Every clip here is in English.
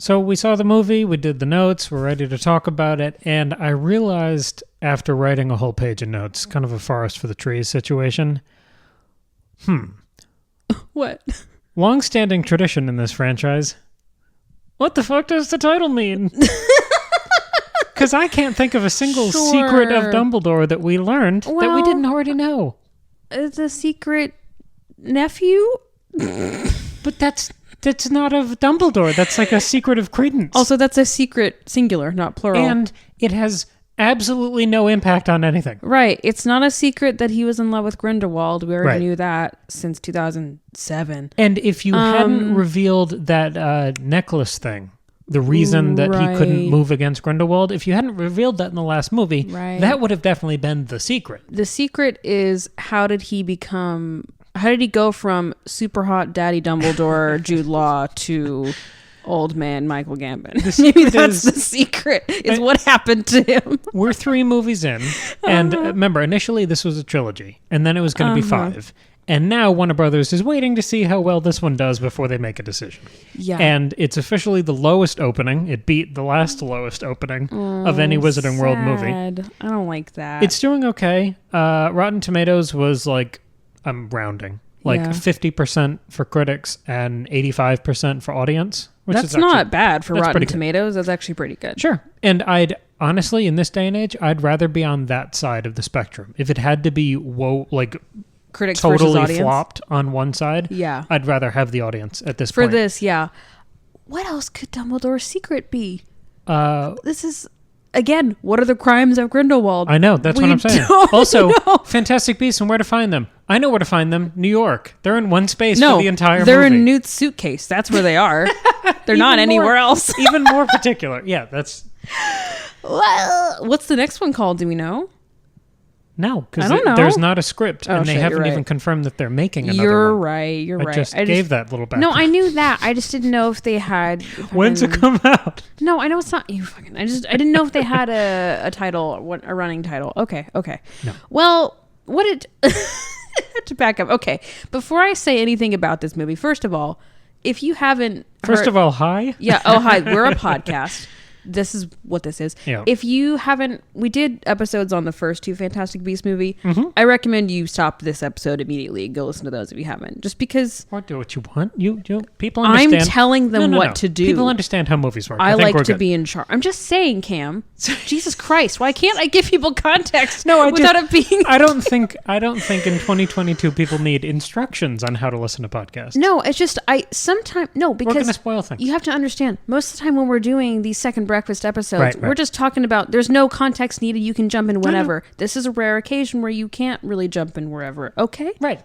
So we saw the movie, we did the notes, we're ready to talk about it, and I realized after writing a whole page of notes, kind of a forest for the trees situation. What? Long-standing tradition in this franchise. What the fuck does the title mean? Because I can't think of a single secret of Dumbledore that we learned that we didn't already know. It's a secret nephew? But that's not of Dumbledore. That's like a secret of Credence. Also, that's a secret singular, not plural. And it has absolutely no impact on anything. Right. It's not a secret that he was in love with Grindelwald. We already Right. knew that since 2007. And if you hadn't revealed that necklace thing, the reason that he couldn't move against Grindelwald, if you hadn't revealed that in the last movie, that would have definitely been the secret. The secret is how did he go from super hot daddy Dumbledore Jude Law to old man Michael Gambon? Maybe that's the secret, is what happened to him. We're 3 movies in, and remember, initially this was a trilogy, and then it was going to be 5. And now Warner Brothers is waiting to see how well this one does before they make a decision. Yeah. And it's officially the lowest opening. It beat the last lowest opening of any Wizarding World movie. I don't like that. It's doing okay. Rotten Tomatoes was like, I'm rounding, 50% for critics and 85% for audience. Which that's is actually, not bad for Rotten Tomatoes. That's actually pretty good. Sure. And I'd honestly, in this day and age, I'd rather be on that side of the spectrum. If it had to be critics totally versus audience flopped on one side, I'd rather have the audience at this point. For this, yeah. What else could Dumbledore's secret be? This is, again, what are the crimes of Grindelwald? I know, that's what I'm saying. Also, Fantastic Beasts and where to find them. I know where to find them. New York. They're in one space for the entire movie. They're in Newt's suitcase. That's where they are. They're not anywhere else. Even more particular. Yeah, that's... Well, what's the next one called? Do we know? No, because there's not a script, and they haven't even confirmed that they're making another You're one. right. You're right. I just gave that little back. No, I knew that. I just didn't know if they had. When's it come out? No, I know it's not. You fucking. I didn't know if they had a title, a running title. Okay. No. Well, to back up. Okay, before I say anything about this movie, first of all, if you haven't. First of all, hi. Yeah. Oh, hi. We're a podcast. This is what this is. Yeah. If you haven't, we did episodes on the first 2 Fantastic Beasts movie. Mm-hmm. I recommend you stop this episode immediately and go listen to those if you haven't. Just because... Or do what you want. You people understand. I'm telling them what to do. People understand how movies work. I like to be in charge. I'm just saying, Cam. Jesus Christ. Why can't I give people context without it being... I don't think in 2022 people need instructions on how to listen to podcasts. No, it's just... because... We're going to spoil things. You have to understand, most of the time when we're doing these second breakfast episodes, we're just talking about there's no context needed. You can jump in whenever. This is a rare occasion where you can't really jump in wherever. Okay? Right.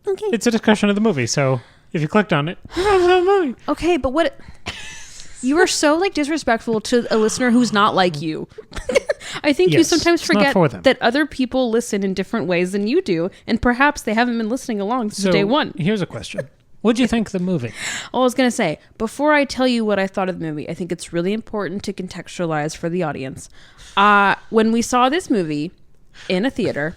Okay. It's a discussion of the movie, so if you clicked on it, the movie. Okay, but what... You are so disrespectful to a listener who's not like you. I think you sometimes forget that other people listen in different ways than you do, and perhaps they haven't been listening along since day one. Here's a question. What'd you think of the movie? I was going to say, before I tell you what I thought of the movie, I think it's really important to contextualize for the audience. When we saw this movie in a theater...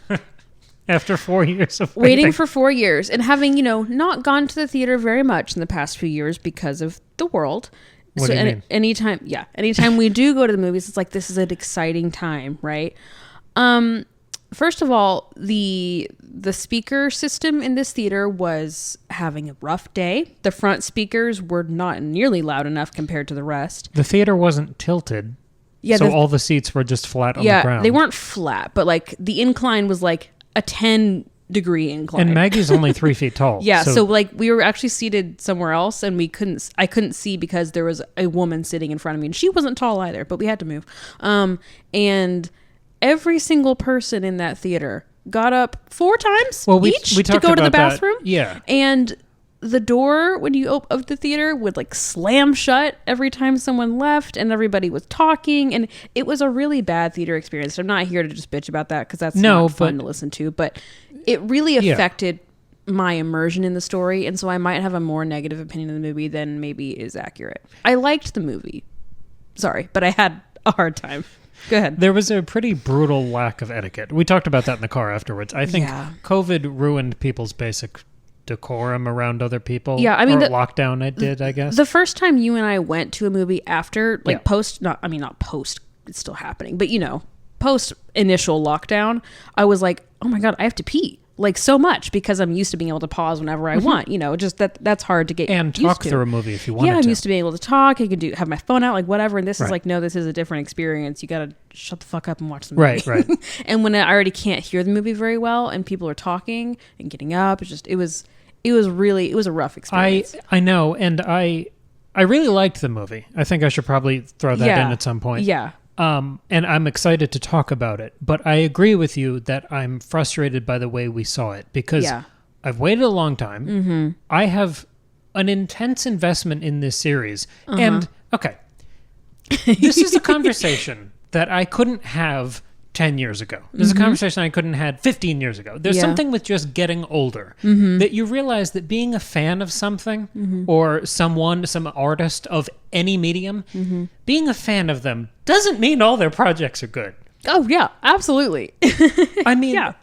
After 4 years of waiting for 4 years and having, not gone to the theater very much in the past few years because of the world. What do you mean? Anytime we do go to the movies, it's like, this is an exciting time, right? First of all, the speaker system in this theater was having a rough day. The front speakers were not nearly loud enough compared to the rest. The theater wasn't tilted. Yeah, so all the seats were just flat on the ground. Yeah, they weren't flat, but the incline was a 10-degree incline. And Maggie's only 3 feet tall. Yeah, so we were actually seated somewhere else, and I couldn't see because there was a woman sitting in front of me, and she wasn't tall either, but we had to move. And every single person in that theater got up 4 times each to go to the bathroom. That. Yeah. And the door when you of the theater would slam shut every time someone left, and everybody was talking, and it was a really bad theater experience. I'm not here to just bitch about that because that's not fun to listen to, but it really affected my immersion in the story, and so I might have a more negative opinion of the movie than maybe is accurate. I liked the movie. Sorry, but I had a hard time. Go ahead. There was a pretty brutal lack of etiquette. We talked about that in the car afterwards. I think COVID ruined people's basic decorum around other people. Yeah, I mean, lockdown I guess. The first time you and I went to a movie after, not post, it's still happening, but post initial lockdown, I was like, oh my God, I have to pee. Like so much because I'm used to being able to pause whenever I want, just that's hard to get and talk through a movie if you want. Yeah, I'm used to being able to talk. I can have my phone out, like whatever. And this is like, no, this is a different experience. You got to shut the fuck up and watch the movie. Right. And when I already can't hear the movie very well, and people are talking and getting up, it was a rough experience. I know, and I really liked the movie. I think I should probably throw that in at some point. Yeah. And I'm excited to talk about it, but I agree with you that I'm frustrated by the way we saw it because I've waited a long time. Mm-hmm. I have an intense investment in this series. Uh-huh. And, okay, this is a conversation that I couldn't have 10 years ago. This is a conversation I couldn't have 15 years ago. There's something with just getting older that you realize that being a fan of something or some artist of any medium, being a fan of them doesn't mean all their projects are good. Oh, yeah, absolutely. I mean,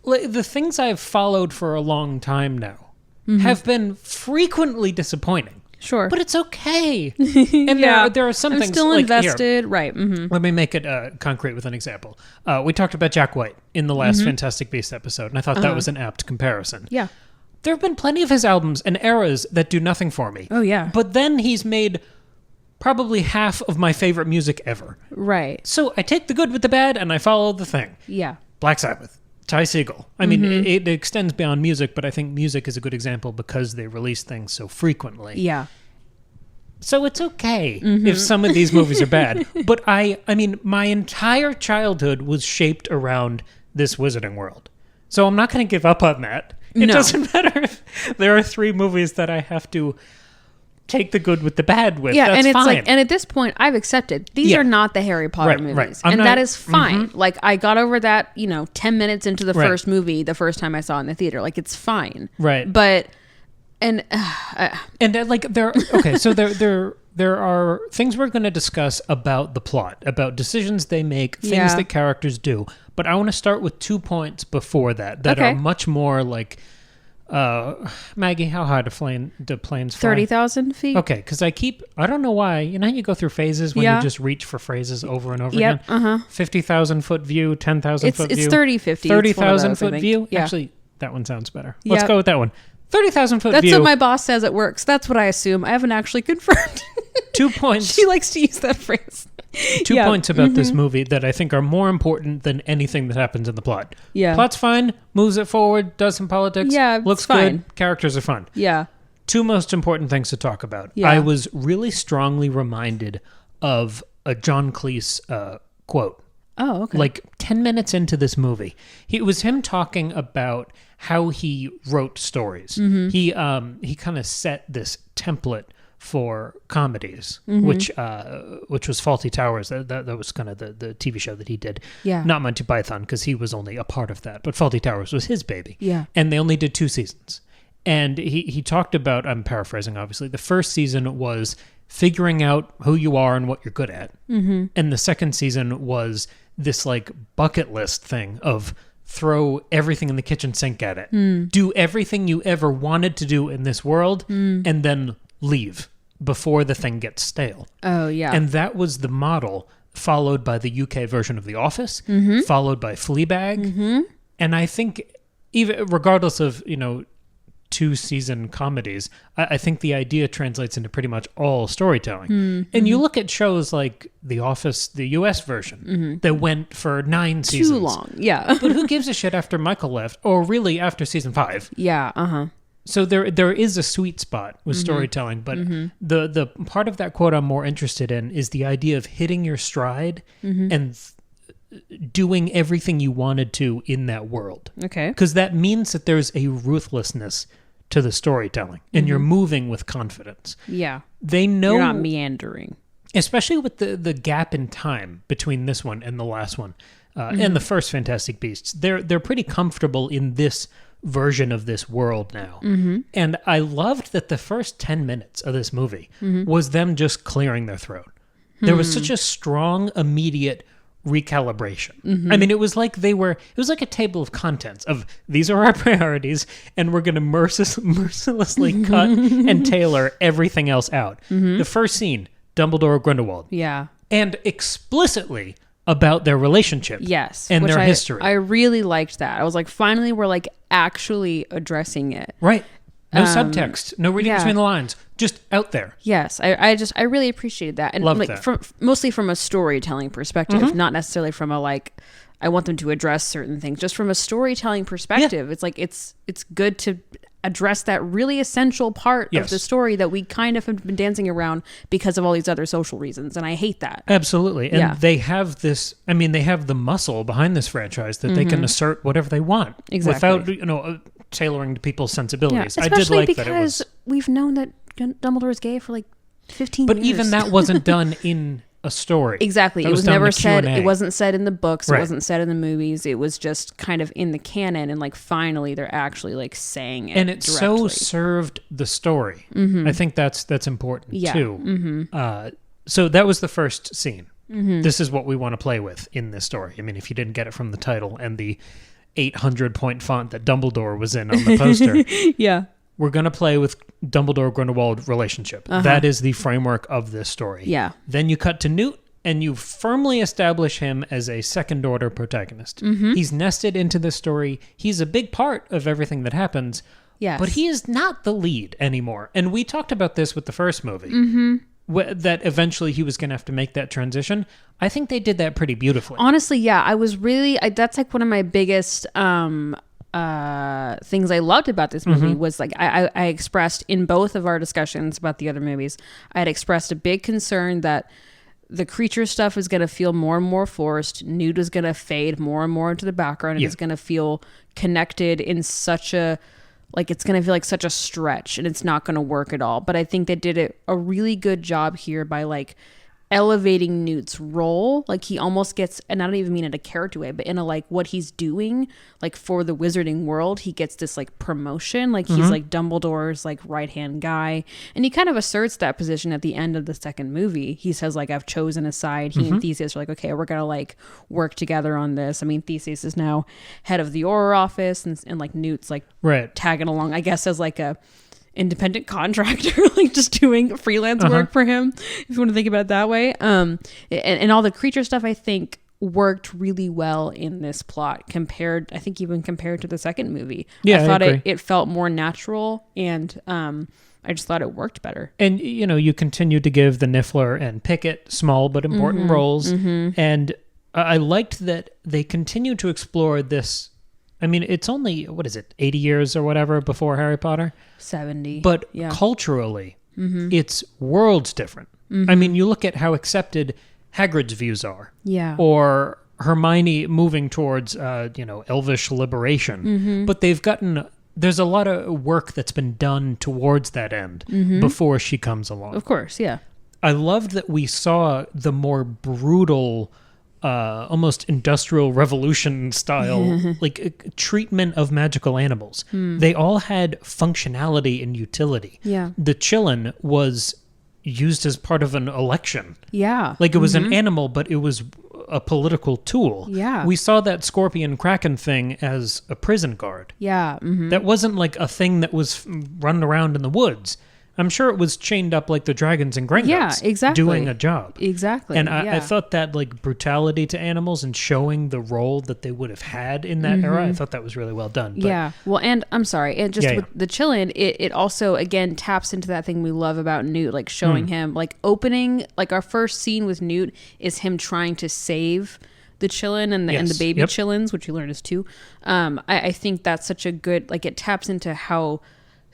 the things I've followed for a long time now have been frequently disappointing. Sure. But it's okay. And there are some things... I'm still invested. Here, right. Mm-hmm. Let me make it concrete with an example. We talked about Jack White in the last Fantastic Beasts episode, and I thought that was an apt comparison. Yeah. There have been plenty of his albums and eras that do nothing for me. Oh, yeah. But then he's made probably half of my favorite music ever. Right. So I take the good with the bad, and I follow the thing. Yeah. Black Sabbath. Ty Segall. I mean, it extends beyond music, but I think music is a good example because they release things so frequently. Yeah. So it's okay if some of these movies are bad. But I mean, my entire childhood was shaped around this Wizarding World. So I'm not going to give up on that. It doesn't matter if there are 3 movies that I have to take the good with the bad with. Yeah, that's and it's fine. and at this point, I've accepted these are not the Harry Potter movies, right. And that is fine. Like I got over that, 10 minutes into the first movie, the first time I saw it in the theater, like it's fine, right? But so there are things we're going to discuss about the plot, about decisions they make, things that characters do. But I want to start with 2 points before that are much more like. Maggie, how high do planes fly? 30,000 feet. Okay, because I don't know why. You know how you go through phases when you just reach for phrases over and over again? 50,000 foot view, 10,000 foot view. It's 30-50. 30,000 foot view? Yeah. Actually, that one sounds better. Let's go with that one. 30,000 foot view. That's what my boss says at work, so that's what I assume. I haven't actually confirmed. 2 points. She likes to use that phrase. 2 points about this movie that I think are more important than anything that happens in the plot. Yeah. Plot's fine, moves it forward, does some politics. Yeah, looks fine. good, characters are fun. Yeah. 2 most important things to talk about. Yeah. I was really strongly reminded of a John Cleese quote. Oh, okay. Like 10 minutes into this movie. It was him talking about how he wrote stories. He kind of set this template for comedies, which was Fawlty Towers. That was kind of the TV show that he did. Yeah. Not Monty Python, because he was only a part of that. But Fawlty Towers was his baby. Yeah. And they only did 2 seasons. And he talked about, I'm paraphrasing obviously, the first season was figuring out who you are and what you're good at. And the second season was this like bucket list thing of throw everything in the kitchen sink at it. Do everything you ever wanted to do in this world and then leave before the thing gets stale. Oh, yeah. And that was the model followed by the UK version of The Office, followed by Fleabag. And I think even regardless of, 2-season comedies, I think the idea translates into pretty much all storytelling. And you look at shows like The Office, the US version, that went for 9 seasons. Too long, yeah. But who gives a shit after Michael left, or really after season 5? Yeah, So there is a sweet spot with storytelling, but the part of that quote I'm more interested in is the idea of hitting your stride and doing everything you wanted to in that world. Okay. Because that means that there's a ruthlessness to the storytelling, and you're moving with confidence. Yeah. They know... You're not meandering. Especially with the gap in time between this one and the last one, and the first Fantastic Beasts. They're pretty comfortable in this version of this world now. And I loved that the first 10 minutes of this movie was them just clearing their throat. There was such a strong, immediate recalibration. I mean, it was like it was like a table of contents of these are our priorities, and we're going to mercilessly cut and tailor everything else out. The first scene, Dumbledore, Grindelwald. Yeah. And explicitly about their relationship. Yes. And their history. I really liked that. I was like, finally, we're like actually addressing it. Right. No subtext, no reading between the lines, just out there. Yes, I really appreciated that, and Loved like that. Mostly from a storytelling perspective, not necessarily from a like, I want them to address certain things. Just from a storytelling perspective, it's like it's good to address that really essential part of the story that we kind of have been dancing around because of all these other social reasons, and I hate that. Absolutely, and they have this. I mean, they have the muscle behind this franchise that they can assert whatever they want without tailoring to people's sensibilities. Yeah, I did like that. Because we've known that Dumbledore is gay for like 15 years. But even that wasn't done in a story. Exactly. That it was never said. Q&A. It wasn't said in the books. Right. It wasn't said in the movies. It was just kind of in the canon, and like finally they're actually like saying it. And it directly. so served the story. I think that's important too. So that was the first scene. This is what we want to play with in this story. I mean, if you didn't get it from the title and the 800-point font that Dumbledore was in on the poster. We're going to play with Dumbledore-Grindelwald relationship. That is the framework of this story. Yeah. Then you cut to Newt, and you firmly establish him as a second-order protagonist. He's nested into this story. He's a big part of everything that happens. Yes. But he is not the lead anymore. And we talked about this with the first movie. That eventually he was going to have to make that transition. I think they did that pretty beautifully. Honestly, yeah. I was really... that's like one of my biggest... things I loved about this movie was like I expressed in both of our discussions about the other movies, I had expressed a big concern that the creature stuff is going to feel more and more forced. Newt is going to fade more and more into the background. And it's going to feel connected in such a... like it's going to feel like such a stretch, and it's not going to work at all. But I think they did a really good job here by like elevating Newt's role. Like he almost gets, and I don't even mean in a character way, but in a like what he's doing like for the wizarding world, he gets this like promotion. Like he's like Dumbledore's like right hand guy, and he kind of asserts that position at the end of the second movie. He says like, I've chosen a side. He and Theseus are like, okay, we're gonna like work together on this. I mean, Theseus is now head of the Auror office, and like Newt's like tagging along, I guess, as like a independent contractor, like just doing freelance work for him, if you want to think about it that way. And all the creature stuff I think worked really well in this plot compared to the second movie. Yeah, I thought agree. it felt more natural, and I just thought it worked better. And you continue to give the Niffler and Pickett small but important roles, and I liked that they continue to explore this. I mean, it's only, what is it, 80 years or whatever before Harry Potter? 70. But culturally, it's worlds different. I mean, you look at how accepted Hagrid's views are. Yeah. Or Hermione moving towards, elvish liberation. But there's a lot of work that's been done towards that end before she comes along. Of course, yeah. I loved that we saw the more brutal... almost industrial revolution style like treatment of magical animals. They all had functionality and utility. Yeah. The Chillin was used as part of an election. Yeah. Like it was an animal, but it was a political tool. Yeah. We saw that Scorpion Kraken thing as a prison guard. Yeah. That wasn't like a thing that was running around in the woods. I'm sure it was chained up like the dragons and Gringotts. Yeah, exactly. Doing a job. Exactly. And I thought that like brutality to animals and showing the role that they would have had in that era, I thought that was really well done. But, yeah. Well, and I'm sorry. And just with the Chillin, it also, again, taps into that thing we love about Newt, like showing him, like opening, like our first scene with Newt is him trying to save the Chillin and the baby Chillins, which you learn is two. I think that's such a good, like it taps into how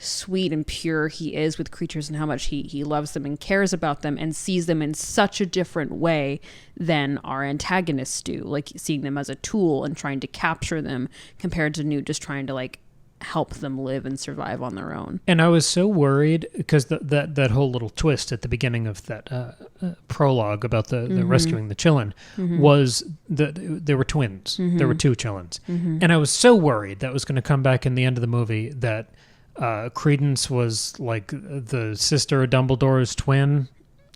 sweet and pure he is with creatures and how much he loves them and cares about them and sees them in such a different way than our antagonists do, like seeing them as a tool and trying to capture them compared to Newt just trying to like help them live and survive on their own. And I was so worried because that whole little twist at the beginning of that prologue about the rescuing the Chillin was that there were twins. There were two Chillins. And I was so worried that was going to come back in the end of the movie that Credence was like the sister of Dumbledore's twin,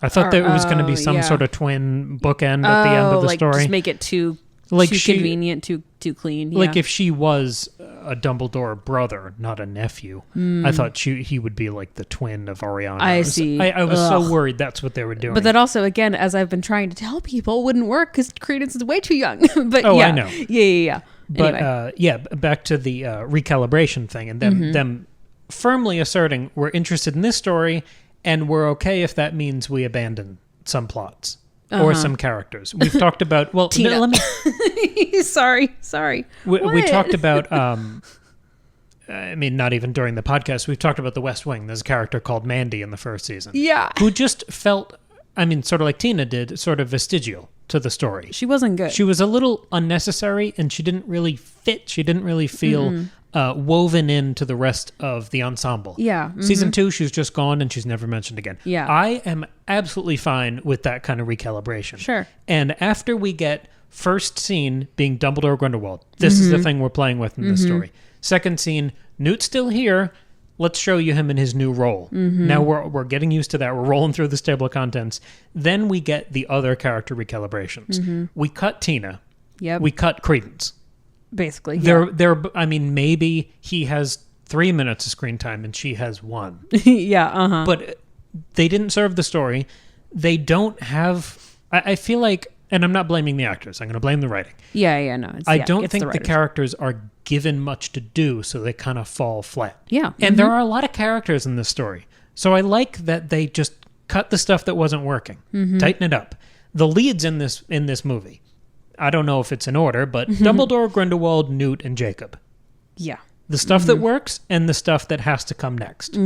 I thought there was going to be some sort of twin bookend at the end of the story. Just make it too convenient, too clean. Like if she was a Dumbledore brother, not a nephew, I thought he would be like the twin of Ariana. I see. I was so worried that's what they were doing. But that also, again, as I've been trying to tell people, wouldn't work because Credence is way too young. But I know. Yeah. But anyway. Back to the recalibration thing and them firmly asserting we're interested in this story and we're okay if that means we abandon some plots. Or some characters. We've talked about... Well, Tina. Let me... Sorry. We talked about... not even during the podcast. We've talked about The West Wing. There's a character called Mandy in the first season. Yeah. Who just felt, sort of like Tina did, sort of vestigial to the story. She wasn't good. She was a little unnecessary, and she didn't really fit. She didn't really feel... woven into the rest of the ensemble. Yeah. Season 2, she's just gone and she's never mentioned again. Yeah. I am absolutely fine with that kind of recalibration. Sure. And after we get first scene being Dumbledore Grindelwald, this is the thing we're playing with in this story. Second scene, Newt's still here. Let's show you him in his new role. Now we're getting used to that. We're rolling through this table of contents. Then we get the other character recalibrations. We cut Tina. Yep. We cut Credence. Basically, maybe he has 3 minutes of screen time and she has 1. Yeah, But they didn't serve the story. They don't have... I feel like... And I'm not blaming the actors. I'm going to blame the writing. Yeah, no. I don't think the characters are given much to do, so they kind of fall flat. Yeah. And there are a lot of characters in this story. So I like that they just cut the stuff that wasn't working. Tighten it up. The leads in this movie... I don't know if it's in order, but Dumbledore, Grindelwald, Newt, and Jacob. Yeah. The stuff that works and the stuff that has to come next.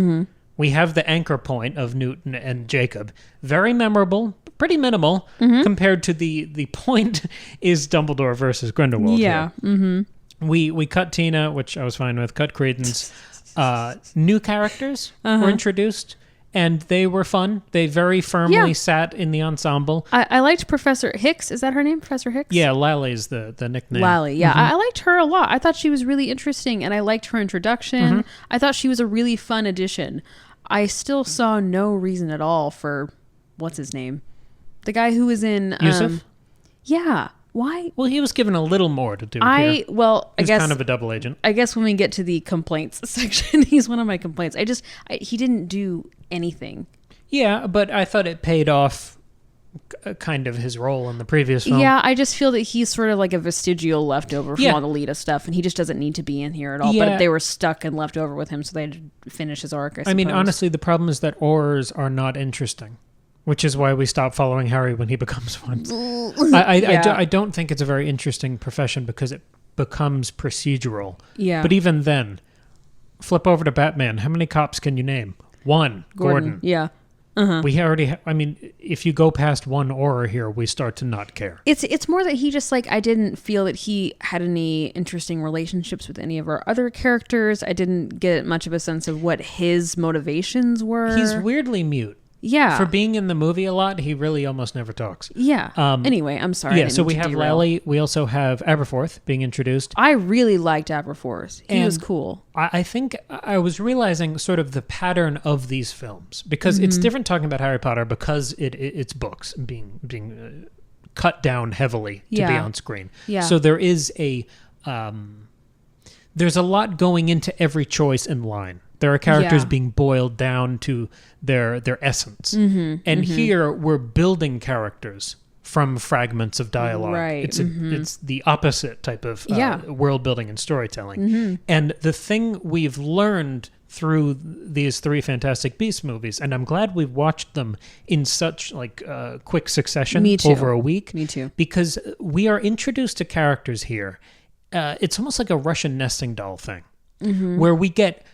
We have the anchor point of Newt and Jacob. Very memorable, pretty minimal, compared to the point is Dumbledore versus Grindelwald. Yeah. We cut Tina, which I was fine with, cut Credence. New characters were introduced. And they were fun. They very firmly sat in the ensemble. I liked Professor Hicks. Is that her name? Professor Hicks? Yeah, Lally's the nickname. Lally, yeah. I liked her a lot. I thought she was really interesting, and I liked her introduction. I thought she was a really fun addition. I still saw no reason at all for, what's his name? The guy who was in... Yusuf? Yeah. Why? Well, he was given a little more to do here. I guess kind of a double agent. I guess when we get to the complaints section, he's one of my complaints. He didn't do anything. Yeah, but I thought it paid off kind of his role in the previous film. Yeah, I just feel that he's sort of like a vestigial leftover from all the Lita stuff, and he just doesn't need to be in here at all. But they were stuck and left over with him, so they had to finish his arc, I suppose. I mean, honestly, the problem is that Aurors are not interesting. Which is why we stop following Harry when he becomes one. I don't think it's a very interesting profession because it becomes procedural. Yeah. But even then, flip over to Batman. How many cops can you name? 1. Gordon. Yeah. We already... if you go past one Auror here, we start to not care. It's more that he just, I didn't feel that he had any interesting relationships with any of our other characters. I didn't get much of a sense of what his motivations were. He's weirdly mute. Yeah. For being in the movie a lot, he really almost never talks. Yeah. Anyway, I'm sorry. Yeah, so we have Lally. We also have Aberforth being introduced. I really liked Aberforth. He was cool. I think I was realizing sort of the pattern of these films. Because it's different talking about Harry Potter because it's books being cut down heavily to be on screen. Yeah. So there is there's a lot going into every choice in line. There are characters being boiled down to their essence. And here we're building characters from fragments of dialogue. Right. It's the opposite type of world building and storytelling. And the thing we've learned through these 3 Fantastic Beasts movies, and I'm glad we've watched them in such quick succession over a week. Me too. Because we are introduced to characters here. It's almost like a Russian nesting doll thing, where we get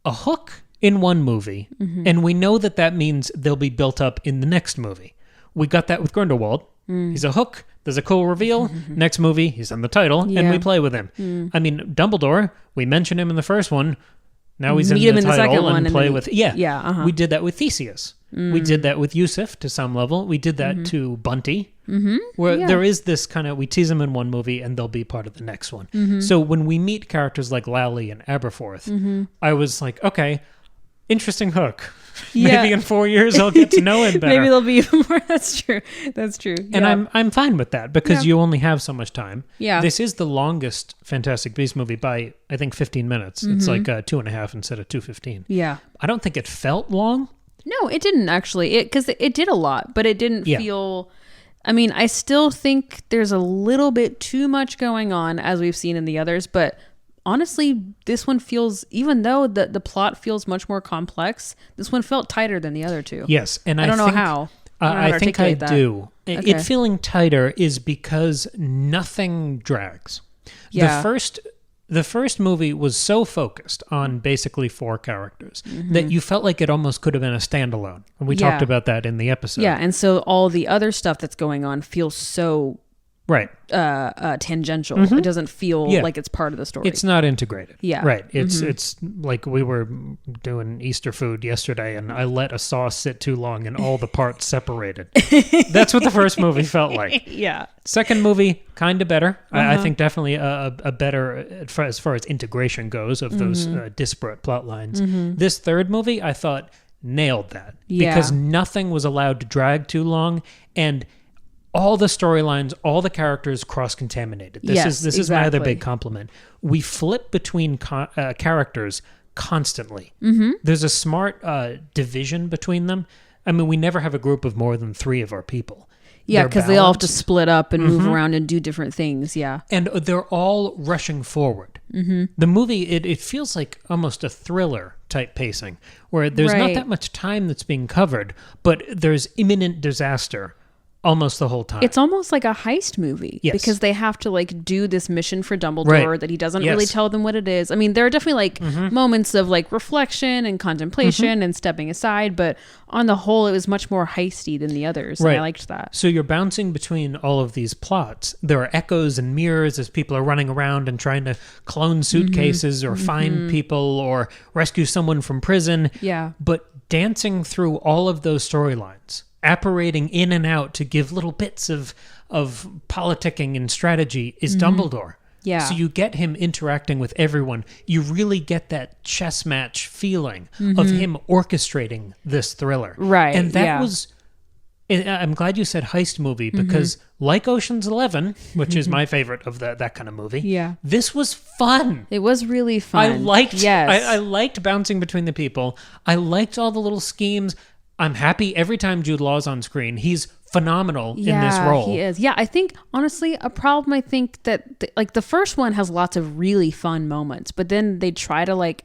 a hook in one movie, and we know that means they'll be built up in the next movie. We got that with Grindelwald. He's a hook. There's a cool reveal. Next movie, he's on the title, and we play with him. I mean, Dumbledore, we mentioned him in the first one. Now he's in the title and play with... We did that with Theseus. We did that with Yusuf to some level. We did that to Bunty. Where there is this kind of... We tease them in one movie and they'll be part of the next one. So when we meet characters like Lally and Aberforth, I was like, okay, interesting hook. Maybe in 4 years I'll get to know him better. Maybe there'll be even more. That's true. And I'm fine with that because you only have so much time. Yeah. This is the longest Fantastic Beasts movie by, I think, 15 minutes. It's like 2.5 instead of 2:15. Yeah. I don't think it felt long. No, it didn't actually. Because it did a lot, but it didn't feel... I mean, I still think there's a little bit too much going on, as we've seen in the others, but honestly, this one feels, even though the plot feels much more complex, this one felt tighter than the other two. Yes, and I don't know think, how. I think I do. Okay. It feeling tighter is because nothing drags. Yeah. The first movie was so focused on basically 4 characters that you felt like it almost could have been a standalone. And we talked about that in the episode. Yeah, and so all the other stuff that's going on feels so tangential. It doesn't feel like it's part of the story. It's not integrated. Yeah. Right. It's like we were doing Easter food yesterday and I let a sauce sit too long and all the parts separated. That's what the first movie felt like. Yeah. Second movie, kind of better. I think definitely a better, as far as integration goes, of those disparate plot lines. This third movie, I thought, nailed that. Because nothing was allowed to drag too long, and all the storylines, all the characters cross-contaminated. This is my other big compliment. We flip between characters constantly. There's a smart division between them. I mean, we never have a group of more than 3 of our people. Yeah, because they all have to split up and move around and do different things, And they're all rushing forward. The movie, it feels like almost a thriller type pacing, where there's not that much time that's being covered, but there's imminent disaster almost the whole time. It's almost like a heist movie because they have to like do this mission for Dumbledore that he doesn't really tell them what it is. I mean, there are definitely like moments of like reflection and contemplation and stepping aside, but on the whole, it was much more heisty than the others. And I liked that. So you're bouncing between all of these plots. There are echoes and mirrors as people are running around and trying to clone suitcases or find people or rescue someone from prison. Yeah. But dancing through all of those storylines, apparating in and out to give little bits of politicking and strategy is Dumbledore. Yeah. So you get him interacting with everyone. You really get that chess match feeling of him orchestrating this thriller. Right. And that was... I'm glad you said heist movie because like Ocean's 11, which is my favorite of that kind of movie, this was fun. It was really fun. I liked bouncing between the people. I liked all the little schemes. I'm happy every time Jude Law's on screen. He's phenomenal in this role. He is. Yeah, I think, honestly, a problem, I think that, like, the first one has lots of really fun moments, but then they try to, like,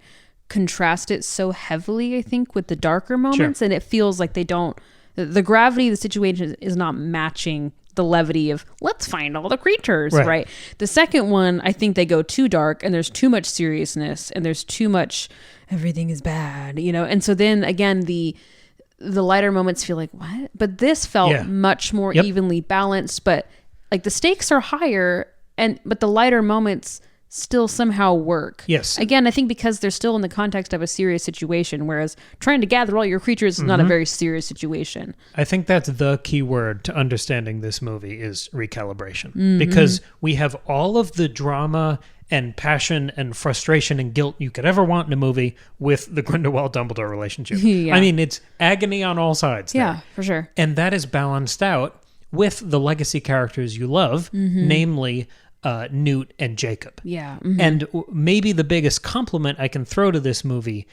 contrast it so heavily, I think, with the darker moments, and it feels like they don't... The gravity of the situation is not matching the levity of, let's find all the creatures, right? The second one, I think they go too dark, and there's too much seriousness, and there's too much, everything is bad, you know? And so then, again, the lighter moments feel like, what? But this felt much more evenly balanced, but like the stakes are higher, but the lighter moments still somehow work. Yes. Again, I think because they're still in the context of a serious situation, whereas trying to gather all your creatures is not a very serious situation. I think that's the key word to understanding this movie is recalibration. Because we have all of the drama and passion and frustration and guilt you could ever want in a movie with the Grindelwald-Dumbledore relationship. I mean, it's agony on all sides there. Yeah, for sure. And that is balanced out with the legacy characters you love, namely Newt and Jacob. Yeah. And maybe the biggest compliment I can throw to this movie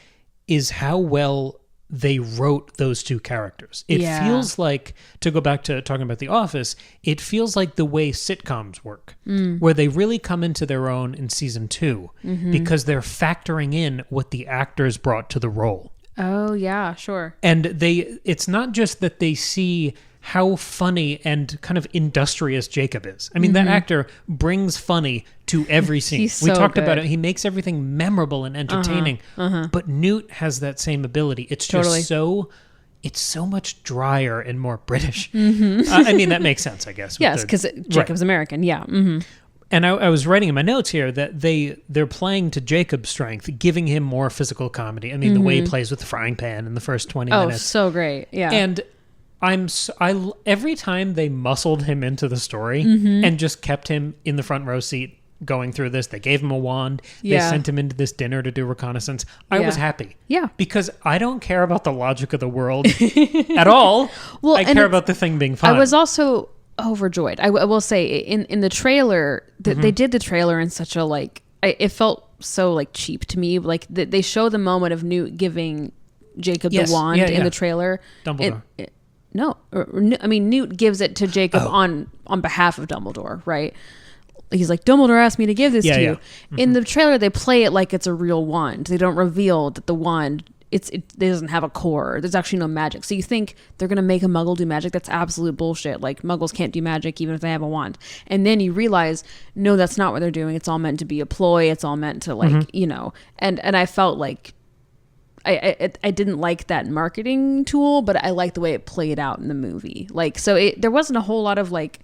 is how well they wrote those two characters. It feels like, to go back to talking about The Office, it feels like the way sitcoms work, where they really come into their own in season 2 because they're factoring in what the actors brought to the role. Oh, yeah, sure. And it's not just that they see how funny and kind of industrious Jacob is. I mean, that actor brings funny to every scene. He's we so talked good. about it. He makes everything memorable and entertaining. But Newt has that same ability. It's just it's so much drier and more British. I mean, that makes sense, I guess. Yes, because Jacob's American. Yeah. And I was writing in my notes here that they're playing to Jacob's strength, giving him more physical comedy. I mean, the way he plays with the frying pan in the first 20 minutes. Oh, so great. Yeah. And every time they muscled him into the story and just kept him in the front row seat going through this. They gave him a wand. They sent him into this dinner to do reconnaissance. I was happy. Yeah. Because I don't care about the logic of the world at all. Well, I care about the thing being fun. I was also overjoyed. I will say in the trailer, they did the trailer in such a like, it felt so like cheap to me. Like they show the moment of Newt giving Jacob the wand in the trailer. Dumbledore. Newt gives it to Jacob on behalf of Dumbledore, right? He's like, Dumbledore asked me to give this to you. Mm-hmm. In the trailer, they play it like it's a real wand. They don't reveal that the wand, it doesn't have a core. There's actually no magic. So you think they're going to make a muggle do magic? That's absolute bullshit. Like, muggles can't do magic even if they have a wand. And then you realize, no, that's not what they're doing. It's all meant to be a ploy. It's all meant to, like, and I felt like I didn't like that marketing tool, but I liked the way it played out in the movie. Like, so there wasn't a whole lot of, like,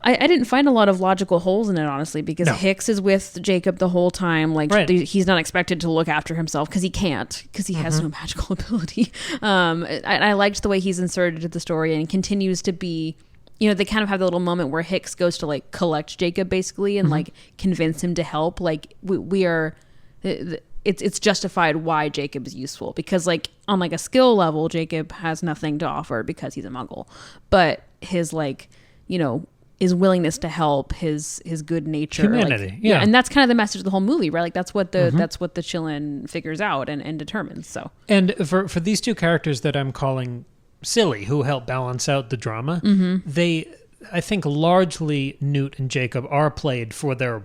I didn't find a lot of logical holes in it, honestly, because Hicks is with Jacob the whole time. Like, he's not expected to look after himself because he can't, because he has no magical ability. I liked the way he's inserted into the story and continues to be, they kind of have the little moment where Hicks goes to, like, collect Jacob, basically, and, like, convince him to help. Like, we are... It's justified why Jacob is useful, because, like, on, like, a skill level, Jacob has nothing to offer because he's a muggle. But his, like, his willingness to help, his good nature, humanity, like, and that's kind of the message of the whole movie, right? Like that's what the Chillin figures out and determines. So, and for these two characters that I'm calling silly, who help balance out the drama, they, I think, largely Newt and Jacob are played for their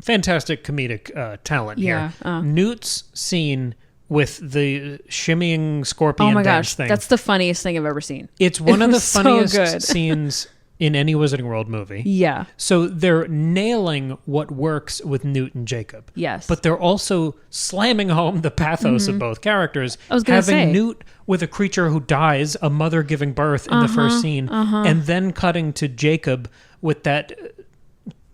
fantastic comedic talent here. Newt's scene with the shimmying scorpion dance thing. That's the funniest thing I've ever seen. It's one of the funniest scenes in any Wizarding World movie. Yeah. So they're nailing what works with Newt and Jacob. Yes. But they're also slamming home the pathos of both characters. I was going to say. Having Newt with a creature who dies, a mother giving birth in the first scene, and then cutting to Jacob with that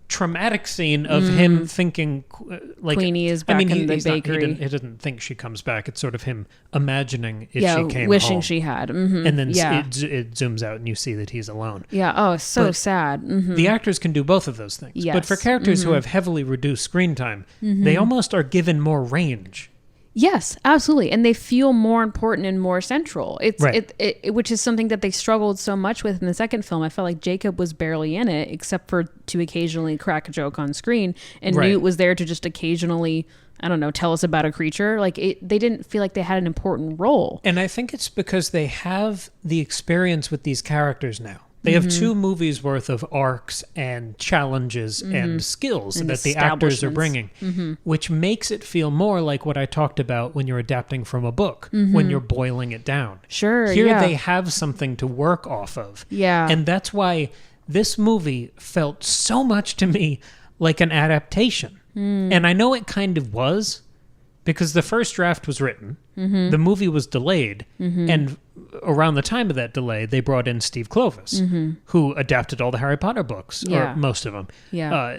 traumatic scene of him thinking like Queenie is back in the bakery. He doesn't think she comes back. It's sort of him imagining if she came wishing home. She had. And then it zooms out and you see that he's alone. Yeah. Oh, so sad. The actors can do both of those things. Yes. But for characters who have heavily reduced screen time, they almost are given more range. Yes, absolutely. And they feel more important and more central. It's which is something that they struggled so much with in the second film. I felt like Jacob was barely in it, except for to occasionally crack a joke on screen. And Newt was there to just occasionally, I don't know, tell us about a creature. Like, they didn't feel like they had an important role. And I think it's because they have the experience with these characters now. They have 2 movies worth of arcs and challenges and skills that the actors are bringing, which makes it feel more like what I talked about when you're adapting from a book, when you're boiling it down. Sure, Here they have something to work off of. Yeah. And that's why this movie felt so much to me like an adaptation. And I know it kind of was, because the first draft was written, the movie was delayed, and around the time of that delay, they brought in Steve Kloves, who adapted all the Harry Potter books, or most of them,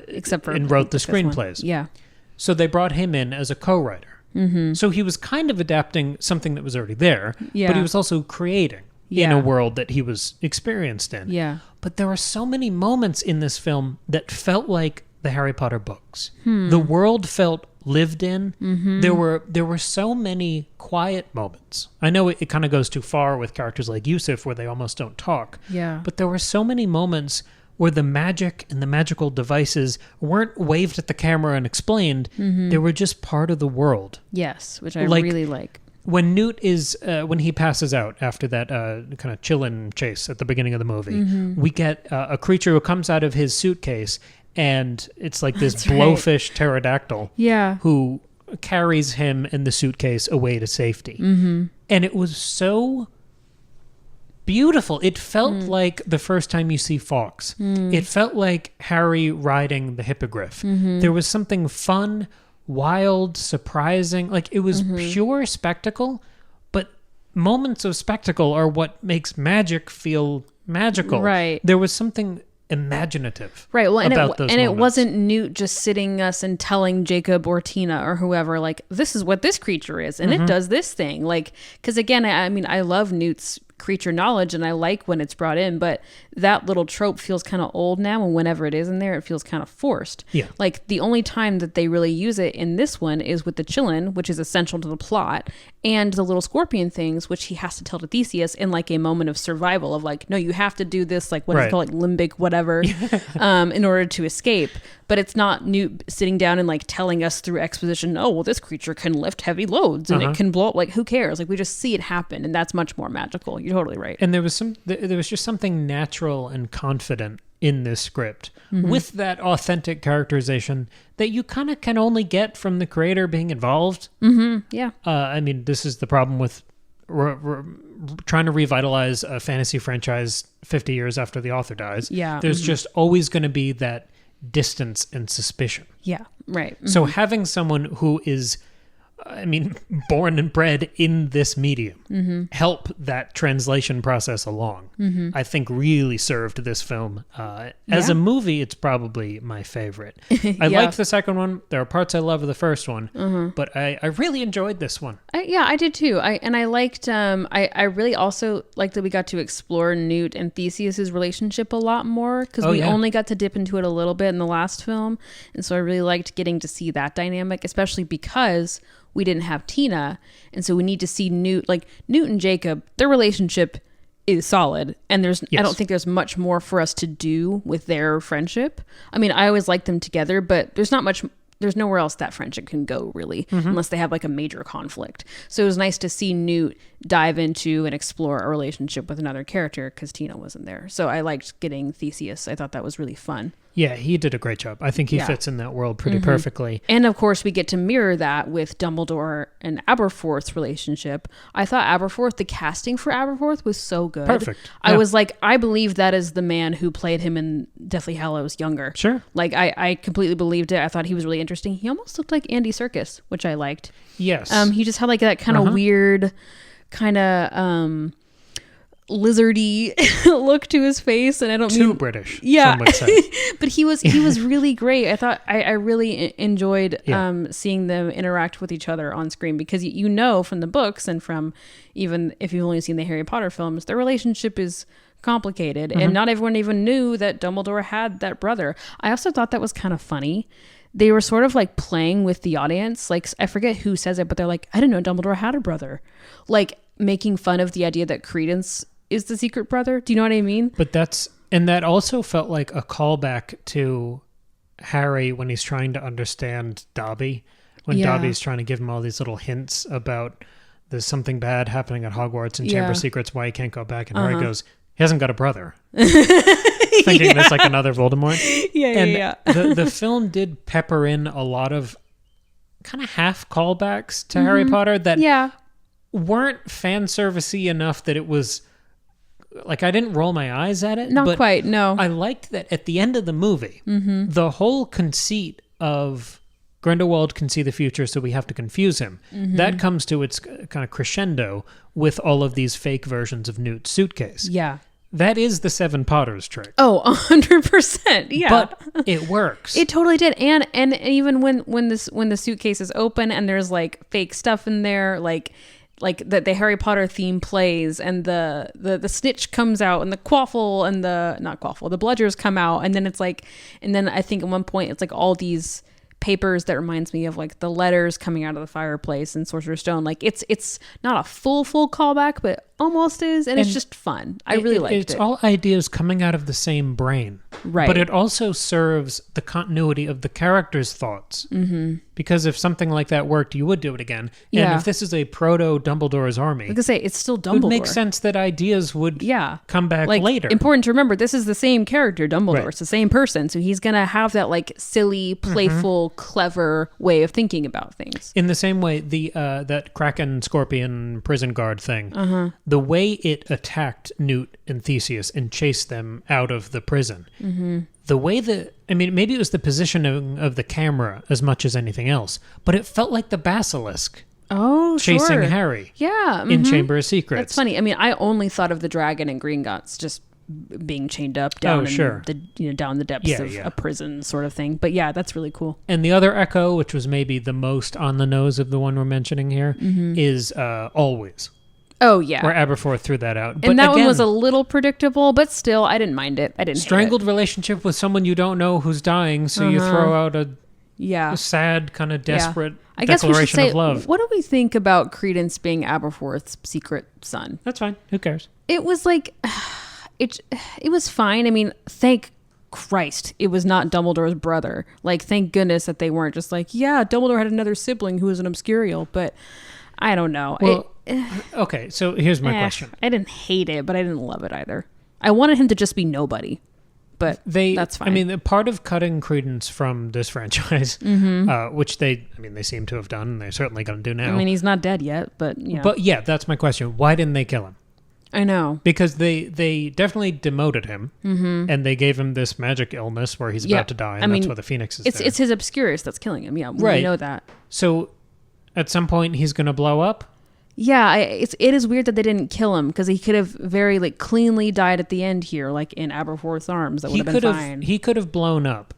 except for and wrote the screenplays. Yeah. So they brought him in as a co-writer. So he was kind of adapting something that was already there, but he was also creating in a world that he was experienced in. Yeah. But there are so many moments in this film that felt like the Harry Potter books. The world felt lived in. There were so many quiet moments. I know it kind of goes too far with characters like Yusuf, where they almost don't talk. Yeah. But there were so many moments where the magic and the magical devices weren't waved at the camera and explained. They were just part of the world. Yes, which I really like. When Newt is, when he passes out after that kind of chillin' chase at the beginning of the movie, we get a creature who comes out of his suitcase, and it's like this blowfish pterodactyl who carries him and the suitcase away to safety. And it was so beautiful. It felt like the first time you see Fawkes. It felt like Harry riding the hippogriff. There was something fun, wild, surprising. Like, it was pure spectacle, but moments of spectacle are what makes magic feel magical. Right. There was something imaginative. Right. Well, and it wasn't Newt just sitting us and telling Jacob or Tina or whoever, like, this is what this creature is, and it does this thing. Like, because again, I mean, I love Newt's creature knowledge, and I like when it's brought in, but that little trope feels kind of old now, and whenever it is in there, it feels kind of forced. Yeah. Like the only time that they really use it in this one is with the Chillin, which is essential to the plot, and the little scorpion things, which he has to tell to Theseus in like a moment of survival of like, no, you have to do this, like what is it called, like limbic whatever, in order to escape. But it's not Newt sitting down and like telling us through exposition, oh, well, this creature can lift heavy loads and it can blow up. Like, who cares? Like, we just see it happen, and that's much more magical. You're totally right. And there was just something natural and confident in this script with that authentic characterization that you kind of can only get from the creator being involved. Yeah. I mean, this is the problem with trying to revitalize a fantasy franchise 50 years after the author dies. Yeah. There's just always going to be that distance and suspicion. Yeah, right. So having someone who is, I mean, born and bred in this medium help that translation process along, I think really served this film. As a movie, it's probably my favorite. I liked the second one. There are parts I love of the first one, but I really enjoyed this one. I did too. I liked, I really also liked that we got to explore Newt and Theseus's relationship a lot more, because we only got to dip into it a little bit in the last film. And so I really liked getting to see that dynamic, especially because we didn't have Tina, and so we need to see Newt and Jacob. Their relationship is solid, and I don't think there's much more for us to do with their friendship. I mean, I always like them together, but there's nowhere else that friendship can go, really, unless they have like a major conflict. So it was nice to see Newt dive into and explore a relationship with another character, because Tina wasn't there. So I liked getting Theseus. I thought that was really fun. Yeah, he did a great job. I think he fits in that world pretty perfectly. And of course, we get to mirror that with Dumbledore and Aberforth's relationship. I thought the casting for Aberforth was so good. Perfect. I was like, I believe that is the man who played him in Deathly Hallows younger. Sure. Like, I completely believed it. I thought he was really interesting. He almost looked like Andy Serkis, which I liked. Yes. He just had like that kind of weird, kind of lizardy look to his face, and I don't too mean British. Yeah, some would say. But he was really great. I thought I really enjoyed seeing them interact with each other on screen, because you know from the books and from even if you've only seen the Harry Potter films, their relationship is complicated, and not everyone even knew that Dumbledore had that brother. I also thought that was kind of funny. They were sort of like playing with the audience. Like, I forget who says it, but they're like, I didn't know Dumbledore had a brother. Like, making fun of the idea that Credence is the secret brother. Do you know what I mean? But that also felt like a callback to Harry when he's trying to understand Dobby. When Dobby's trying to give him all these little hints about there's something bad happening at Hogwarts and Chamber of Secrets, why he can't go back. And Harry goes, he hasn't got a brother. Thinking it's like another Voldemort. The film did pepper in a lot of kind of half callbacks to Harry Potter that weren't fan servicey enough that it was like I didn't roll my eyes at it. Not quite, no. I liked that at the end of the movie, the whole conceit of Grindelwald can see the future, so we have to confuse him. That comes to its kind of crescendo with all of these fake versions of Newt's suitcase. Yeah. That is the Seven Potters trick. Oh, 100%. Yeah. But it works. It totally did. And even when the suitcase is open and there's like fake stuff in there, like the Harry Potter theme plays, and the snitch comes out, and the quaffle and the bludgers come out, and then it's like, and then I think at one point it's like all these papers that reminds me of like the letters coming out of the fireplace in Sorcerer's Stone. Like it's not a full callback, but almost is, and it's just fun. I really liked it. It's all ideas coming out of the same brain. Right. But it also serves the continuity of the character's thoughts. Because if something like that worked, you would do it again. And if this is a proto-Dumbledore's army, like I say, it's still Dumbledore. It would make sense that ideas would come back like, later. Important to remember, this is the same character, Dumbledore. Right. It's the same person. So he's going to have that like silly, playful, clever way of thinking about things. In the same way, the that Kraken Scorpion prison guard thing, the way it attacked Newt and Theseus and chased them out of the prison, the way that, I mean, maybe it was the positioning of the camera as much as anything else, but it felt like the basilisk chasing Harry in Chamber of Secrets. That's funny. I mean, I only thought of the dragon and Gringotts just being chained up down down the depths of a prison sort of thing. But yeah, that's really cool. And the other echo, which was maybe the most on the nose of the one we're mentioning here, is Always. Oh, yeah. Where Aberforth threw that out. But and that one was a little predictable, but still, I didn't mind it. I didn't strangled hate it. Relationship with someone you don't know who's dying, so you throw out a sad, kind of desperate I guess we should say, of love. What do we think about Credence being Aberforth's secret son? That's fine. Who cares? It was like, it was fine. I mean, thank Christ it was not Dumbledore's brother. Like, thank goodness that they weren't just like, yeah, Dumbledore had another sibling who was an obscurial, but I don't know. Well, okay, so here's my question. I didn't hate it, but I didn't love it either. I wanted him to just be nobody, but that's fine. I mean, part of cutting Credence from this franchise, which they seem to have done, and they're certainly going to do now. I mean, he's not dead yet, but yeah. But yeah, that's my question. Why didn't they kill him? I know. Because they definitely demoted him, and they gave him this magic illness where he's about to die, and that's why the Phoenix is there. It's his Obscurus that's killing him, right. We know that. So, at some point, he's going to blow up? Yeah, it is weird that they didn't kill him, because he could have very cleanly died at the end here, like in Aberforth's arms. That would have been fine. He could have blown up,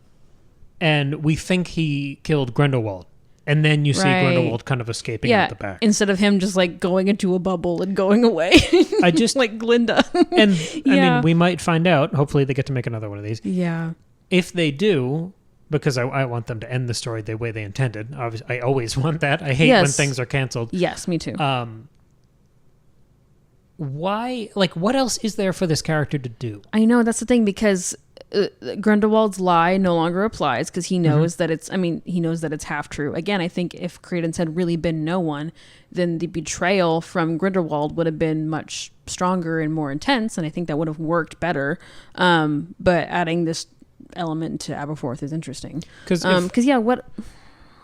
and we think he killed Grindelwald. And then you see Grindelwald kind of escaping out the back. Instead of him just going into a bubble and going away. I just like Glinda. And I mean, we might find out. Hopefully they get to make another one of these. Yeah. If they do, because I want them to end the story the way they intended. Obviously, I always want that. I hate when things are canceled. Yes, me too. Why? What else is there for this character to do? I know, that's the thing, because Grindelwald's lie no longer applies, because he knows that he knows that it's half true. Again, I think if Credence had really been no one, then the betrayal from Grindelwald would have been much stronger and more intense, and I think that would have worked better. But adding this element to Aberforth is interesting. Because what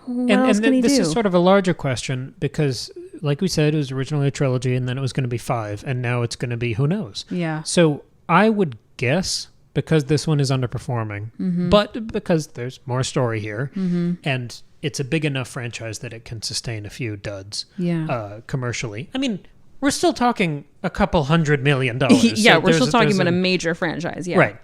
else can he do? This is sort of a larger question, because like we said, it was originally a trilogy, and then it was going to be 5, and now it's going to be who knows. Yeah. So I would guess, because this one is underperforming, but because there's more story here, and it's a big enough franchise that it can sustain a few duds commercially. I mean, we're still talking a couple $100 million. Yeah, so we're still talking about a major franchise. Yeah. Right.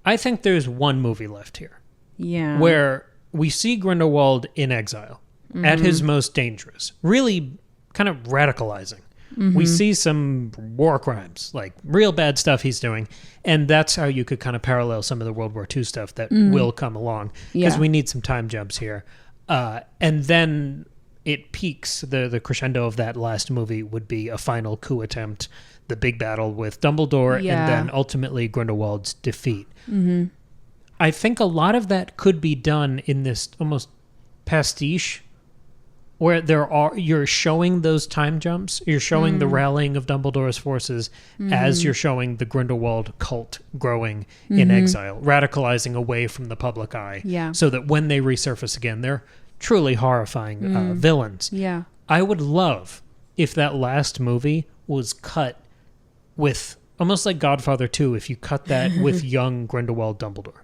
I think there's one movie left here. Yeah. Where we see Grindelwald in exile, at his most dangerous, really kind of radicalizing. We see some war crimes, real bad stuff he's doing. And that's how you could kind of parallel some of the World War II stuff that will come along. Because we need some time jumps here. And then it peaks. The crescendo of that last movie would be a final coup attempt, the big battle with Dumbledore, and then ultimately Grindelwald's defeat. I think a lot of that could be done in this almost pastiche, where you're showing those time jumps, you're showing the rallying of Dumbledore's forces as you're showing the Grindelwald cult growing in exile, radicalizing away from the public eye, so that when they resurface again, they're truly horrifying villains. Yeah, I would love if that last movie was cut with, almost like Godfather 2, if you cut that with young Grindelwald Dumbledore.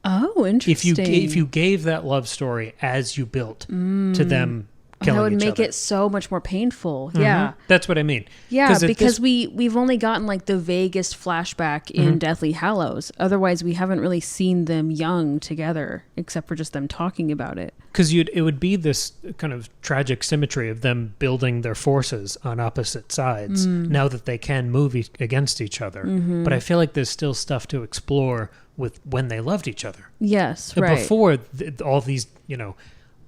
Oh, interesting. If you gave that love story as you built to them killing that would each make other. It so much more painful. Yeah. That's what I mean. Yeah, because we've only gotten the vaguest flashback in Deathly Hallows. Otherwise, we haven't really seen them young together, except for just them talking about it. Because it would be this kind of tragic symmetry of them building their forces on opposite sides now that they can move against each other. But I feel like there's still stuff to explore with when they loved each other. Yes, right. Before all these,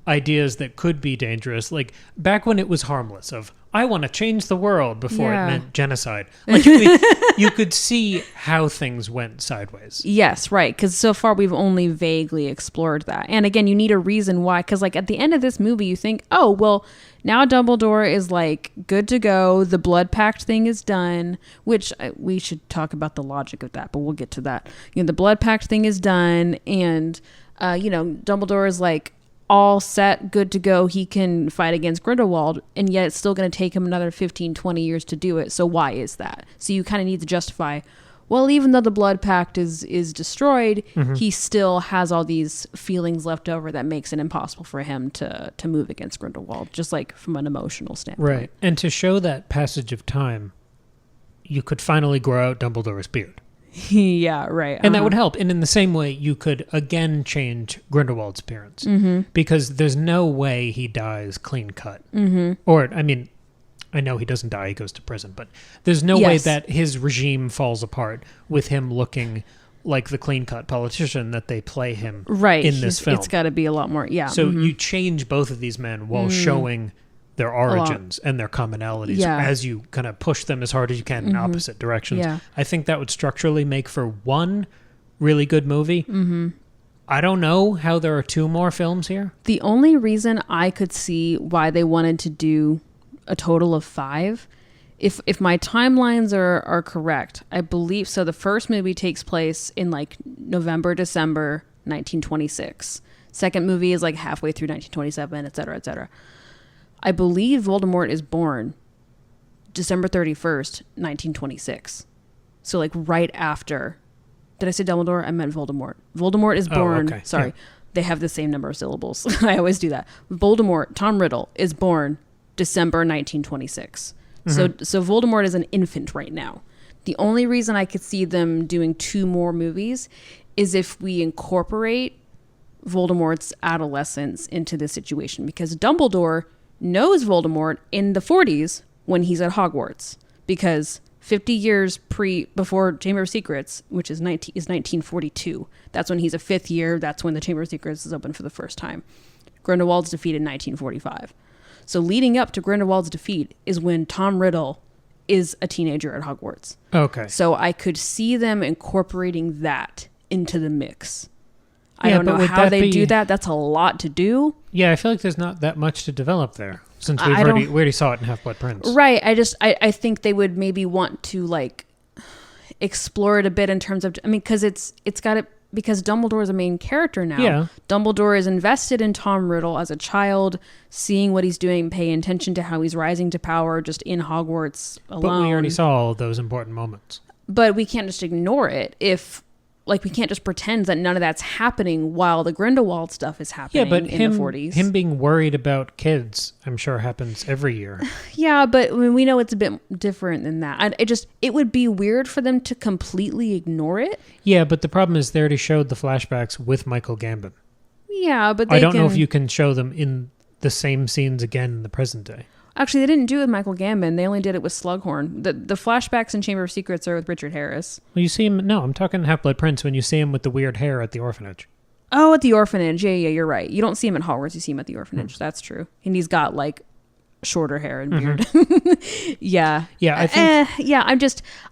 ideas that could be dangerous, back when it was harmless, of I want to change the world, before it meant genocide. You could see how things went sideways. Yes, right, because so far we've only vaguely explored that. And again, you need a reason why, because at the end of this movie you think, oh, well, now Dumbledore is good to go, the blood pact thing is done, which we should talk about the logic of that, but we'll get to that. The blood pact thing is done, and Dumbledore is all set, good to go, he can fight against Grindelwald, and yet it's still going to take him another 15, 20 years to do it. So why is that? So you kind of need to justify, well, even though the blood pact is destroyed, he still has all these feelings left over that makes it impossible for him to move against Grindelwald, just from an emotional standpoint. Right. And to show that passage of time, you could finally grow out Dumbledore's beard. Yeah, right. And that would help. And in the same way, you could again change Grindelwald's appearance. Because there's no way he dies clean cut. Or, I know he doesn't die, he goes to prison, but there's no way that his regime falls apart with him looking like the clean-cut politician that they play him in this film. It's got to be a lot more, So you change both of these men while showing their origins and their commonalities as you kind of push them as hard as you can in opposite directions. Yeah. I think that would structurally make for one really good movie. I don't know how there are 2 more films here. The only reason I could see why they wanted to do a total of 5, if my timelines are correct, I believe so. The first movie takes place in like November, December 1926. Second movie is like halfway through 1927, etc., etc. I believe Voldemort is born December 31st, 1926. So like right after. Did I say Dumbledore? I meant Voldemort. Voldemort is born. Okay. Sorry. Yeah. They have the same number of syllables. I always do that. Voldemort, Tom Riddle, is born December 1926. So Voldemort is an infant right now. The only reason I could see them doing 2 more movies is if we incorporate Voldemort's adolescence into this situation, because Dumbledore knows Voldemort in the 40s when he's at Hogwarts, because 50 years before Chamber of Secrets, which is 1942. That's when he's a 5th year. That's when the Chamber of Secrets is open for the first time. Grindelwald's defeated in 1945. So leading up to Grindelwald's defeat is when Tom Riddle is a teenager at Hogwarts. Okay. So I could see them incorporating that into the mix. I don't know how they do that. That's a lot to do. Yeah, I feel like there's not that much to develop there, since we already saw it in Half-Blood Prince. Right. I think they would maybe want to like explore it a bit in terms of, I mean, because Dumbledore is a main character now. Yeah. Dumbledore is invested in Tom Riddle as a child, seeing what he's doing, paying attention to how he's rising to power just in Hogwarts alone. But we already saw all of those important moments. But we can't just ignore it we can't just pretend that none of that's happening while the Grindelwald stuff is happening in the 40s. Him being worried about kids, I'm sure happens every year. Yeah, but I mean, we know it's a bit different than that. It would be weird for them to completely ignore it. Yeah, but the problem is they already showed the flashbacks with Michael Gambon. Yeah, but I don't know if you can show them in the same scenes again in the present day. Actually, they didn't do it with Michael Gambon. They only did it with Slughorn. The flashbacks in Chamber of Secrets are with Richard Harris. Well, you see him... No, I'm talking Half-Blood Prince when you see him with the weird hair at the orphanage. Oh, at the orphanage. Yeah, you're right. You don't see him at Hogwarts. You see him at the orphanage. That's true. And he's got, like, shorter hair and beard. Yeah. Yeah, I think...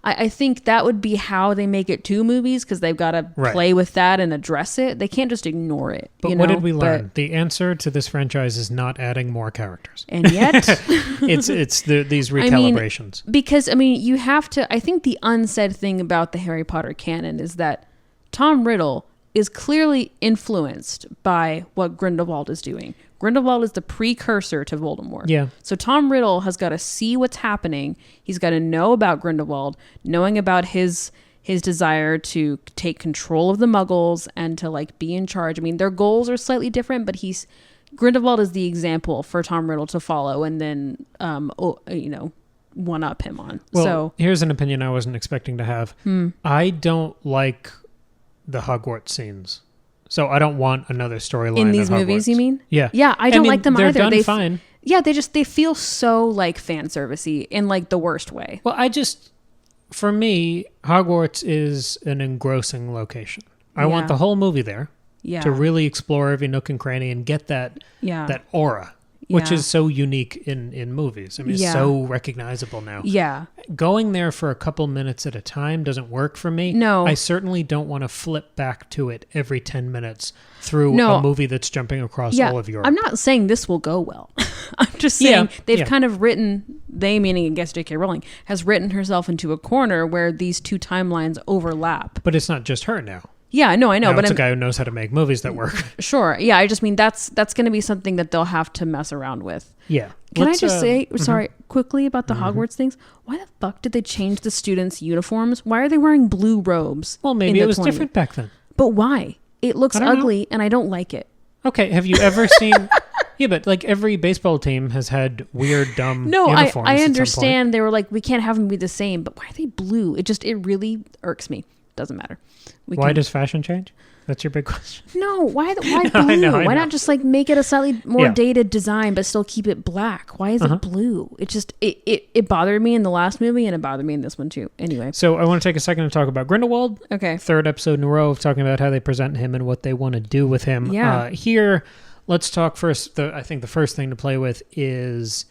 I think that would be how they make it 2 movies, because they've got to play with that and address it. They can't just ignore it. But what did we learn? The answer to this franchise is not adding more characters. And yet... it's these recalibrations. Because, you have to... I think the unsaid thing about the Harry Potter canon is that Tom Riddle is clearly influenced by what Grindelwald is doing. Grindelwald is the precursor to Voldemort. Yeah. So Tom Riddle has got to see what's happening. He's got to know about Grindelwald, knowing about his desire to take control of the Muggles and to like be in charge. I mean, their goals are slightly different, but Grindelwald is the example for Tom Riddle to follow and then, one up him on. Well, so here's an opinion I wasn't expecting to have. I don't like the Hogwarts scenes. So I don't want another storyline in these movies, you mean? Yeah. Yeah, I don't like them they're either. Done fine. Yeah, they feel so like fan servicey in like the worst way. Well, for me, Hogwarts is an engrossing location. I want the whole movie there to really explore every nook and cranny and get that aura, which is so unique in movies. I mean, it's so recognizable now. Yeah. Going there for a couple minutes at a time doesn't work for me. No. I certainly don't want to flip back to it every 10 minutes through a movie that's jumping across all of Europe. I'm not saying this will go well. I'm just saying they've kind of written, meaning I guess J.K. Rowling, has written herself into a corner where these 2 timelines overlap. But it's not just her now. Yeah, no, I know. Now but it's a guy who knows how to make movies that work. Sure. Yeah, I just mean that's going to be something that they'll have to mess around with. Yeah. Can I just say, sorry, quickly about the Hogwarts things? Why the fuck did they change the students' uniforms? Why are they wearing blue robes? Well, maybe it was different back then. But why? It looks ugly, and I don't like it. Okay, have you ever seen... Yeah, but like every baseball team has had weird, dumb uniforms. No, I understand. They were like, we can't have them be the same, but why are they blue? It really irks me. doesn't matter. Why does fashion change? That's your big question. No, why blue? Why not just like make it a slightly more dated design, but still keep it black? Why is it blue? It just it bothered me in the last movie, and it bothered me in this one too. Anyway, so I want to take a second to talk about Grindelwald. Okay, third episode in a row of talking about how they present him and what they want to do with him. Yeah. Here, let's talk first. I think the first thing to play with is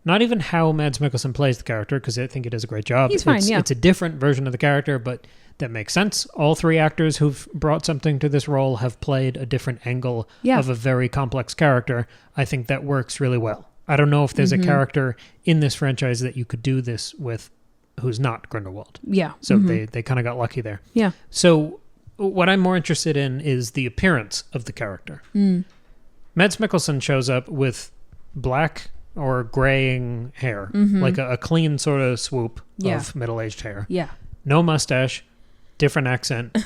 not even how Mads Mikkelsen plays the character, because I think he does a great job. He's fine. It's a different version of the character, but that makes sense. All three actors who've brought something to this role have played a different angle of a very complex character. I think that works really well. I don't know if there's a character in this franchise that you could do this with who's not Grindelwald. Yeah. So they kind of got lucky there. Yeah. So what I'm more interested in is the appearance of the character. Mads Mikkelsen shows up with black or graying hair, like a clean sort of swoop of middle-aged hair. Yeah. No mustache. Different accent.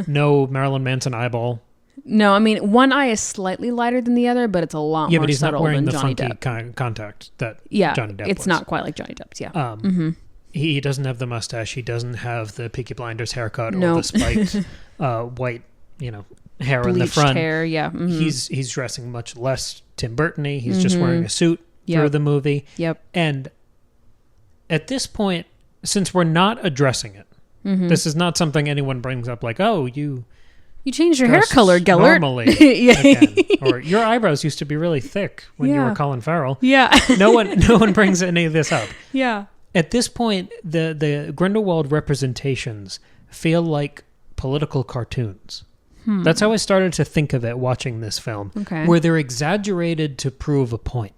No Marilyn Manson eyeball. No, I mean, one eye is slightly lighter than the other, but it's a lot more subtle than Johnny Depp. Yeah, but he's not wearing the funky contact that Johnny Depp it's was. not quite like Johnny Depp's, yeah. He doesn't have the mustache. He doesn't have the Peaky Blinders haircut or the spiked white, hair in the front. Hair, yeah. He's dressing much less Tim Burton-y. He's just wearing a suit through the movie. Yep. And at this point, since we're not addressing it, this is not something anyone brings up like, oh, you changed your hair color, Gellert. Normally again. Or your eyebrows used to be really thick when you were Colin Farrell. Yeah. No one brings any of this up. Yeah. At this point, the Grindelwald representations feel like political cartoons. That's how I started to think of it watching this film, where they're exaggerated to prove a point.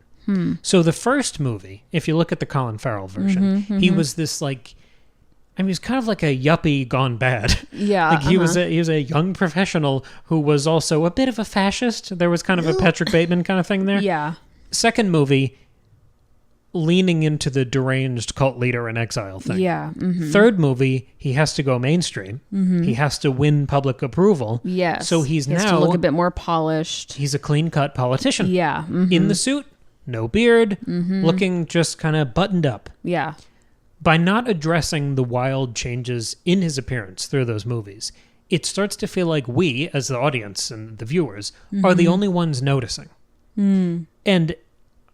So the first movie, if you look at the Colin Farrell version, he was this like, he was kind of like a yuppie gone bad. Yeah. Like he was a young professional who was also a bit of a fascist. There was kind of a Patrick Bateman kind of thing there. Yeah. Second movie, leaning into the deranged cult leader in exile thing. Yeah. Third movie, he has to go mainstream. He has to win public approval. Yes. So he has now to look a bit more polished. He's a clean-cut politician. Yeah. In the suit, no beard, looking just kind of buttoned up. Yeah. By not addressing the wild changes in his appearance through those movies, it starts to feel like we, as the audience and the viewers, are the only ones noticing. And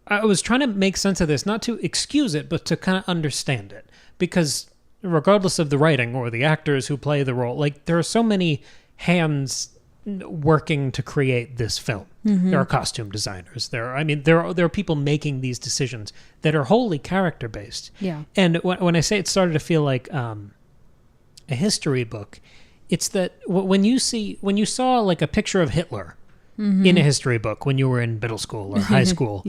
I was trying to make sense of this, not to excuse it, but to kind of understand it. Because regardless of the writing or the actors who play the role, like there are so many hands working to create this film. There are costume designers. There are people making these decisions that are wholly character based. Yeah. And when I say it started to feel like a history book, it's that when you saw like a picture of Hitler in a history book when you were in middle school or high school,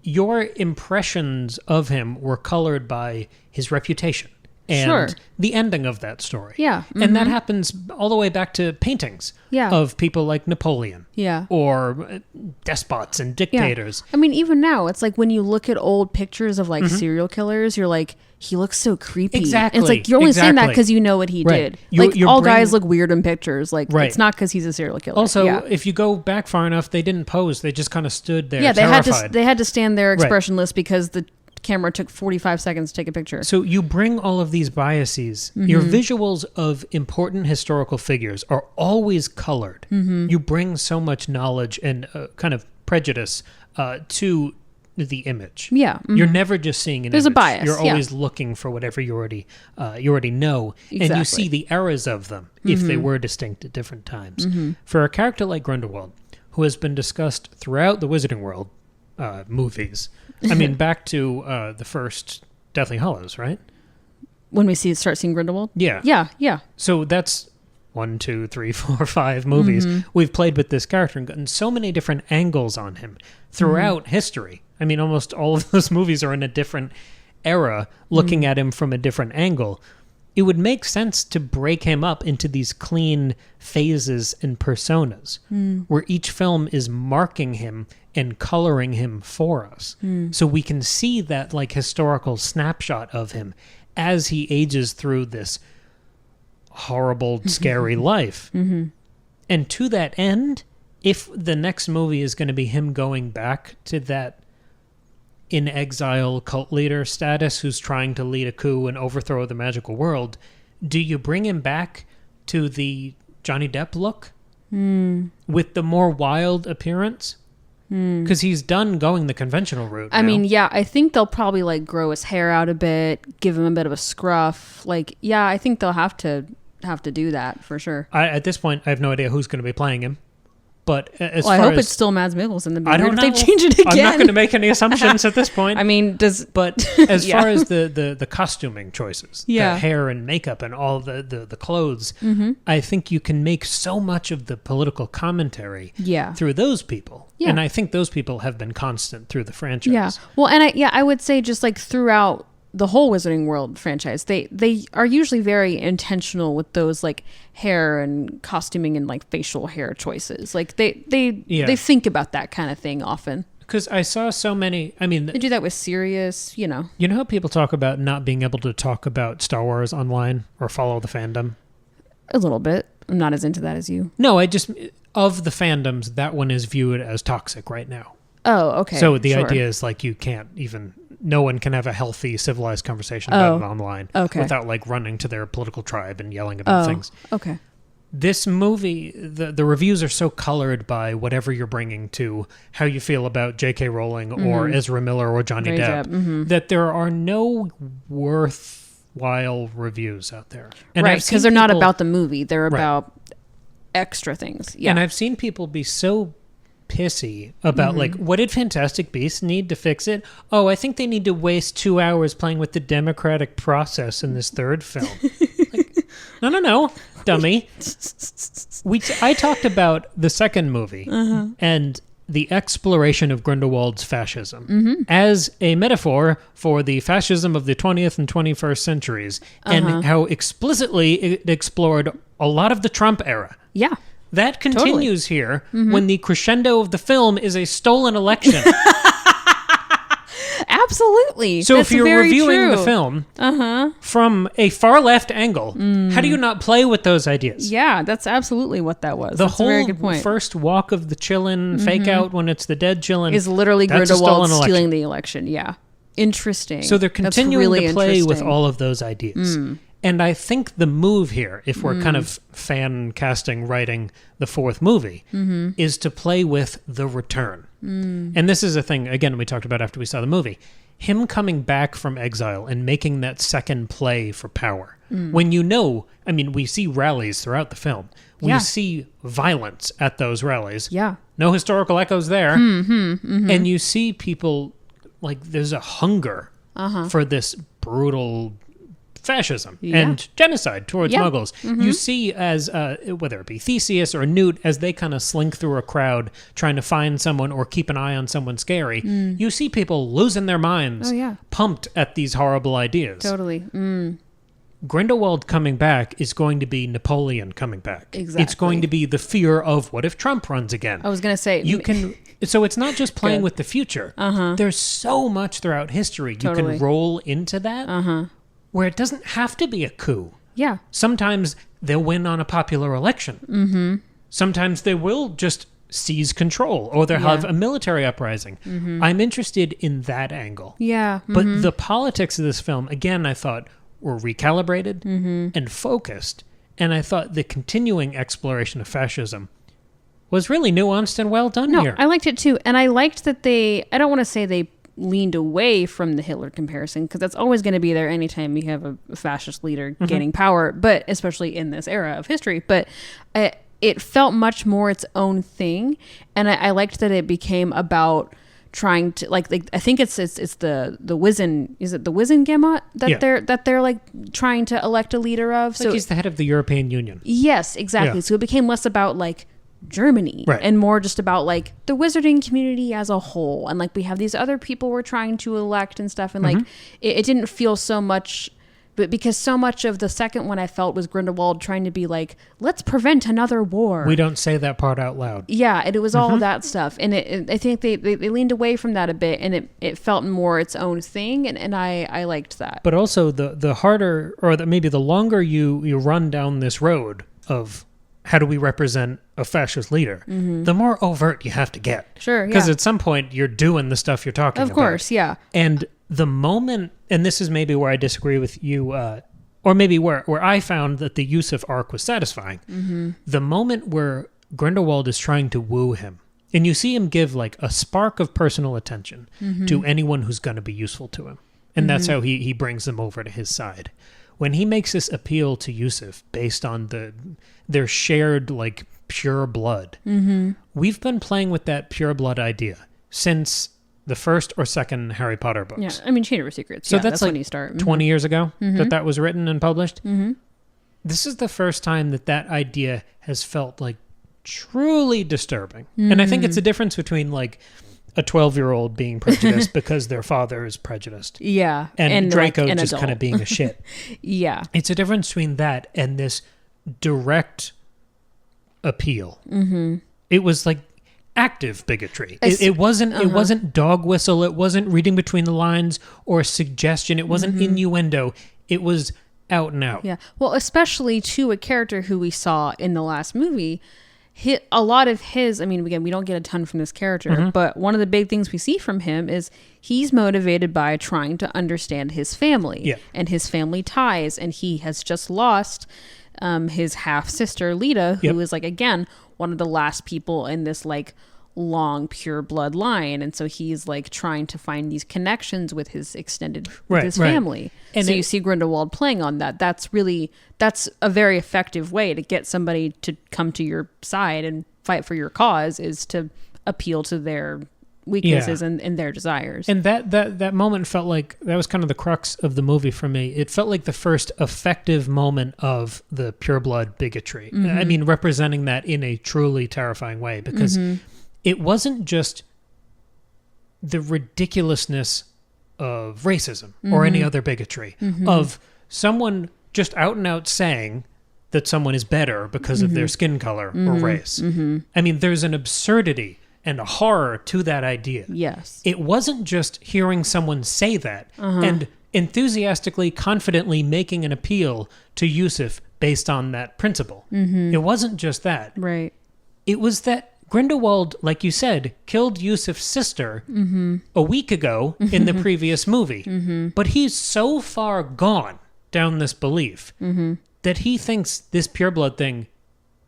your impressions of him were colored by his reputation and the ending of that story. Yeah. And that happens all the way back to paintings of people like Napoleon. Yeah. Or despots and dictators. I mean, even now, it's like when you look at old pictures of like serial killers, you're like, he looks so creepy. Exactly. And it's like, you're only saying that because you know what he did. Like, guys look weird in pictures. Like, it's not because he's a serial killer. Also, if you go back far enough, they didn't pose. They just kind of stood there terrified. They had to stand there expressionless because the camera took 45 seconds to take a picture. So you bring all of these biases. Your visuals of important historical figures are always colored. You bring so much knowledge and kind of prejudice to the image. Yeah. You're never just seeing an There's image. A bias. You're always looking for whatever you already know. Exactly. And you see the eras of them if they were distinct at different times. For a character like Grindelwald, who has been discussed throughout the Wizarding World movies, I mean, back to the first Deathly Hallows, right? When we start seeing Grindelwald? Yeah. Yeah. So that's 1, 2, 3, 4, 5 movies we've played with this character and gotten so many different angles on him throughout history. I mean, almost all of those movies are in a different era, looking at him from a different angle. It would make sense to break him up into these clean phases and personas, where each film is marking him and coloring him for us. So we can see that like historical snapshot of him as he ages through this horrible, scary life. And to that end, if the next movie is going to be him going back to that in exile cult leader status who's trying to lead a coup and overthrow the magical world, do you bring him back to the Johnny Depp look with the more wild appearance? Because he's done going the conventional route. I mean, yeah, I think they'll probably like grow his hair out a bit, give him a bit of a scruff. Like, yeah, I think they'll have to do that for sure. At this point, I have no idea who's going to be playing him. But I hope it's still Mads Mikkelsen. I don't know. If they change it again. I'm not going to make any assumptions at this point. I mean, but as far as the costuming choices, the hair and makeup and all the clothes, I think you can make so much of the political commentary through those people. Yeah. And I think those people have been constant through the franchise. Yeah. Well, and I would say just like throughout the whole Wizarding World franchise, they are usually very intentional with those like hair and costuming and like facial hair choices. Like they think about that kind of thing often. Because I saw so many, I mean... They do that with Sirius, You know how people talk about not being able to talk about Star Wars online or follow the fandom? A little bit. I'm not as into that as you. No, of the fandoms, that one is viewed as toxic right now. Oh, okay. So the idea is like you can't even... No one can have a healthy, civilized conversation about it online without like running to their political tribe and yelling about things. Okay. This movie, the reviews are so colored by whatever you're bringing to how you feel about J.K. Rowling or Ezra Miller or Johnny Depp, that there are no worthwhile reviews out there. And right, because they're not about the movie. They're about extra things. Yeah. And I've seen people be so pissy about like, what did Fantastic Beasts need to fix it? Oh, I think they need to waste 2 hours playing with the democratic process in this third film. Like, no, dummy. I talked about the second movie and the exploration of Grindelwald's fascism as a metaphor for the fascism of the 20th and 21st centuries and how explicitly it explored a lot of the Trump era. Yeah. That continues here when the crescendo of the film is a stolen election. Absolutely. So if you're reviewing the film from a far left angle, how do you not play with those ideas? Yeah, that's absolutely what that was. That's a very good point. First walk of the chillin' fake out when it's the dead chillin' is literally Grindelwald stealing the election. Yeah. Interesting. So they're continuing to play with all of those ideas. And I think the move here, if we're kind of fan casting writing the fourth movie, is to play with the return. And this is a thing, again, we talked about after we saw the movie. Him coming back from exile and making that second play for power. When we see rallies throughout the film. We see violence at those rallies. Yeah. No historical echoes there. And you see people, like, there's a hunger for this brutal fascism and genocide towards Muggles. You see as, whether it be Theseus or Newt, as they kind of slink through a crowd trying to find someone or keep an eye on someone scary, you see people losing their minds, pumped at these horrible ideas. Totally. Grindelwald coming back is going to be Napoleon coming back. Exactly. It's going to be the fear of what if Trump runs again? I was going to say... So it's not just playing with the future. There's so much throughout history you can roll into that. Where it doesn't have to be a coup. Yeah. Sometimes they'll win on a popular election. Sometimes they will just seize control or they'll have a military uprising. I'm interested in that angle. Yeah. But the politics of this film, again, I thought were recalibrated and focused. And I thought the continuing exploration of fascism was really nuanced and well done here. I liked it too. And I liked that I don't want to say they leaned away from the Hitler comparison, because that's always going to be there anytime you have a fascist leader gaining power, but especially in this era of history. But it felt much more its own thing, and I liked that it became about trying to like I think it's the Wizen, is it the Wizengamot that they're like trying to elect a leader of? So he's the head of the European Union. Yes, exactly. So it became less about like Germany and more just about like the wizarding community as a whole, and like we have these other people we're trying to elect and stuff, and like it didn't feel so much, but because so much of the second one I felt was Grindelwald trying to be like, let's prevent another war. We don't say that part out loud. Yeah, and it was all that stuff, and I think they leaned away from that a bit, and it felt more its own thing, and I liked that. But also the harder, or maybe the longer you run down this road of how do we represent a fascist leader, the more overt you have to get. Sure, because at some point you're doing the stuff you're talking about. Of course, yeah. And the moment, and this is maybe where I disagree with you, or maybe where I found that the Yusuf arc was satisfying, the moment where Grindelwald is trying to woo him, and you see him give like a spark of personal attention to anyone who's going to be useful to him. And that's how he brings them over to his side. When he makes this appeal to Yusuf based on their shared like pure blood, we've been playing with that pure blood idea since the first or second Harry Potter books. Yeah, I mean, Chamber of Secrets. So that's like when you start. 20 years ago that was written and published. This is the first time that idea has felt like truly disturbing. And I think it's a difference between like a 12-year-old being prejudiced because their father is prejudiced. Yeah. And Draco like just kind of being a shit. Yeah. It's a difference between that and this direct appeal. It was like active bigotry. It wasn't dog whistle. It wasn't reading between the lines or suggestion. It wasn't innuendo. It was out and out. Yeah. Well, especially to a character who we saw in the last movie. A lot of his, I mean, again, we don't get a ton from this character, but one of the big things we see from him is he's motivated by trying to understand his family and his family ties. And he has just lost his half sister, Lita, who is like, again, one of the last people in this like long pure blood line. And so he's like trying to find these connections with his extended with his family. And so you see Grindelwald playing on that. That's a very effective way to get somebody to come to your side and fight for your cause, is to appeal to their weaknesses and their desires. And that moment felt like that was kind of the crux of the movie for me. It felt like the first effective moment of the pure blood bigotry. I mean, representing that in a truly terrifying way, because it wasn't just the ridiculousness of racism or any other bigotry, of someone just out and out saying that someone is better because of their skin color or race. I mean, there's an absurdity and a horror to that idea. Yes. It wasn't just hearing someone say that and enthusiastically, confidently making an appeal to Yusuf based on that principle. It wasn't just that. Right. It was that Grindelwald, like you said, killed Yusuf's sister a week ago in the previous movie. But he's so far gone down this belief that he thinks this pureblood thing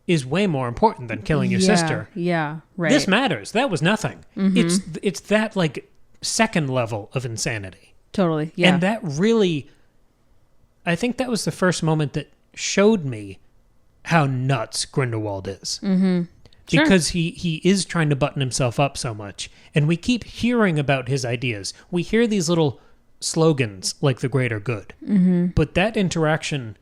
is way more important than killing your sister. Yeah, right. This matters. That was nothing. It's that like second level of insanity. Totally, yeah. And that really, I think that was the first moment that showed me how nuts Grindelwald is. Because he is trying to button himself up so much. And we keep hearing about his ideas. We hear these little slogans like the greater good. But that interaction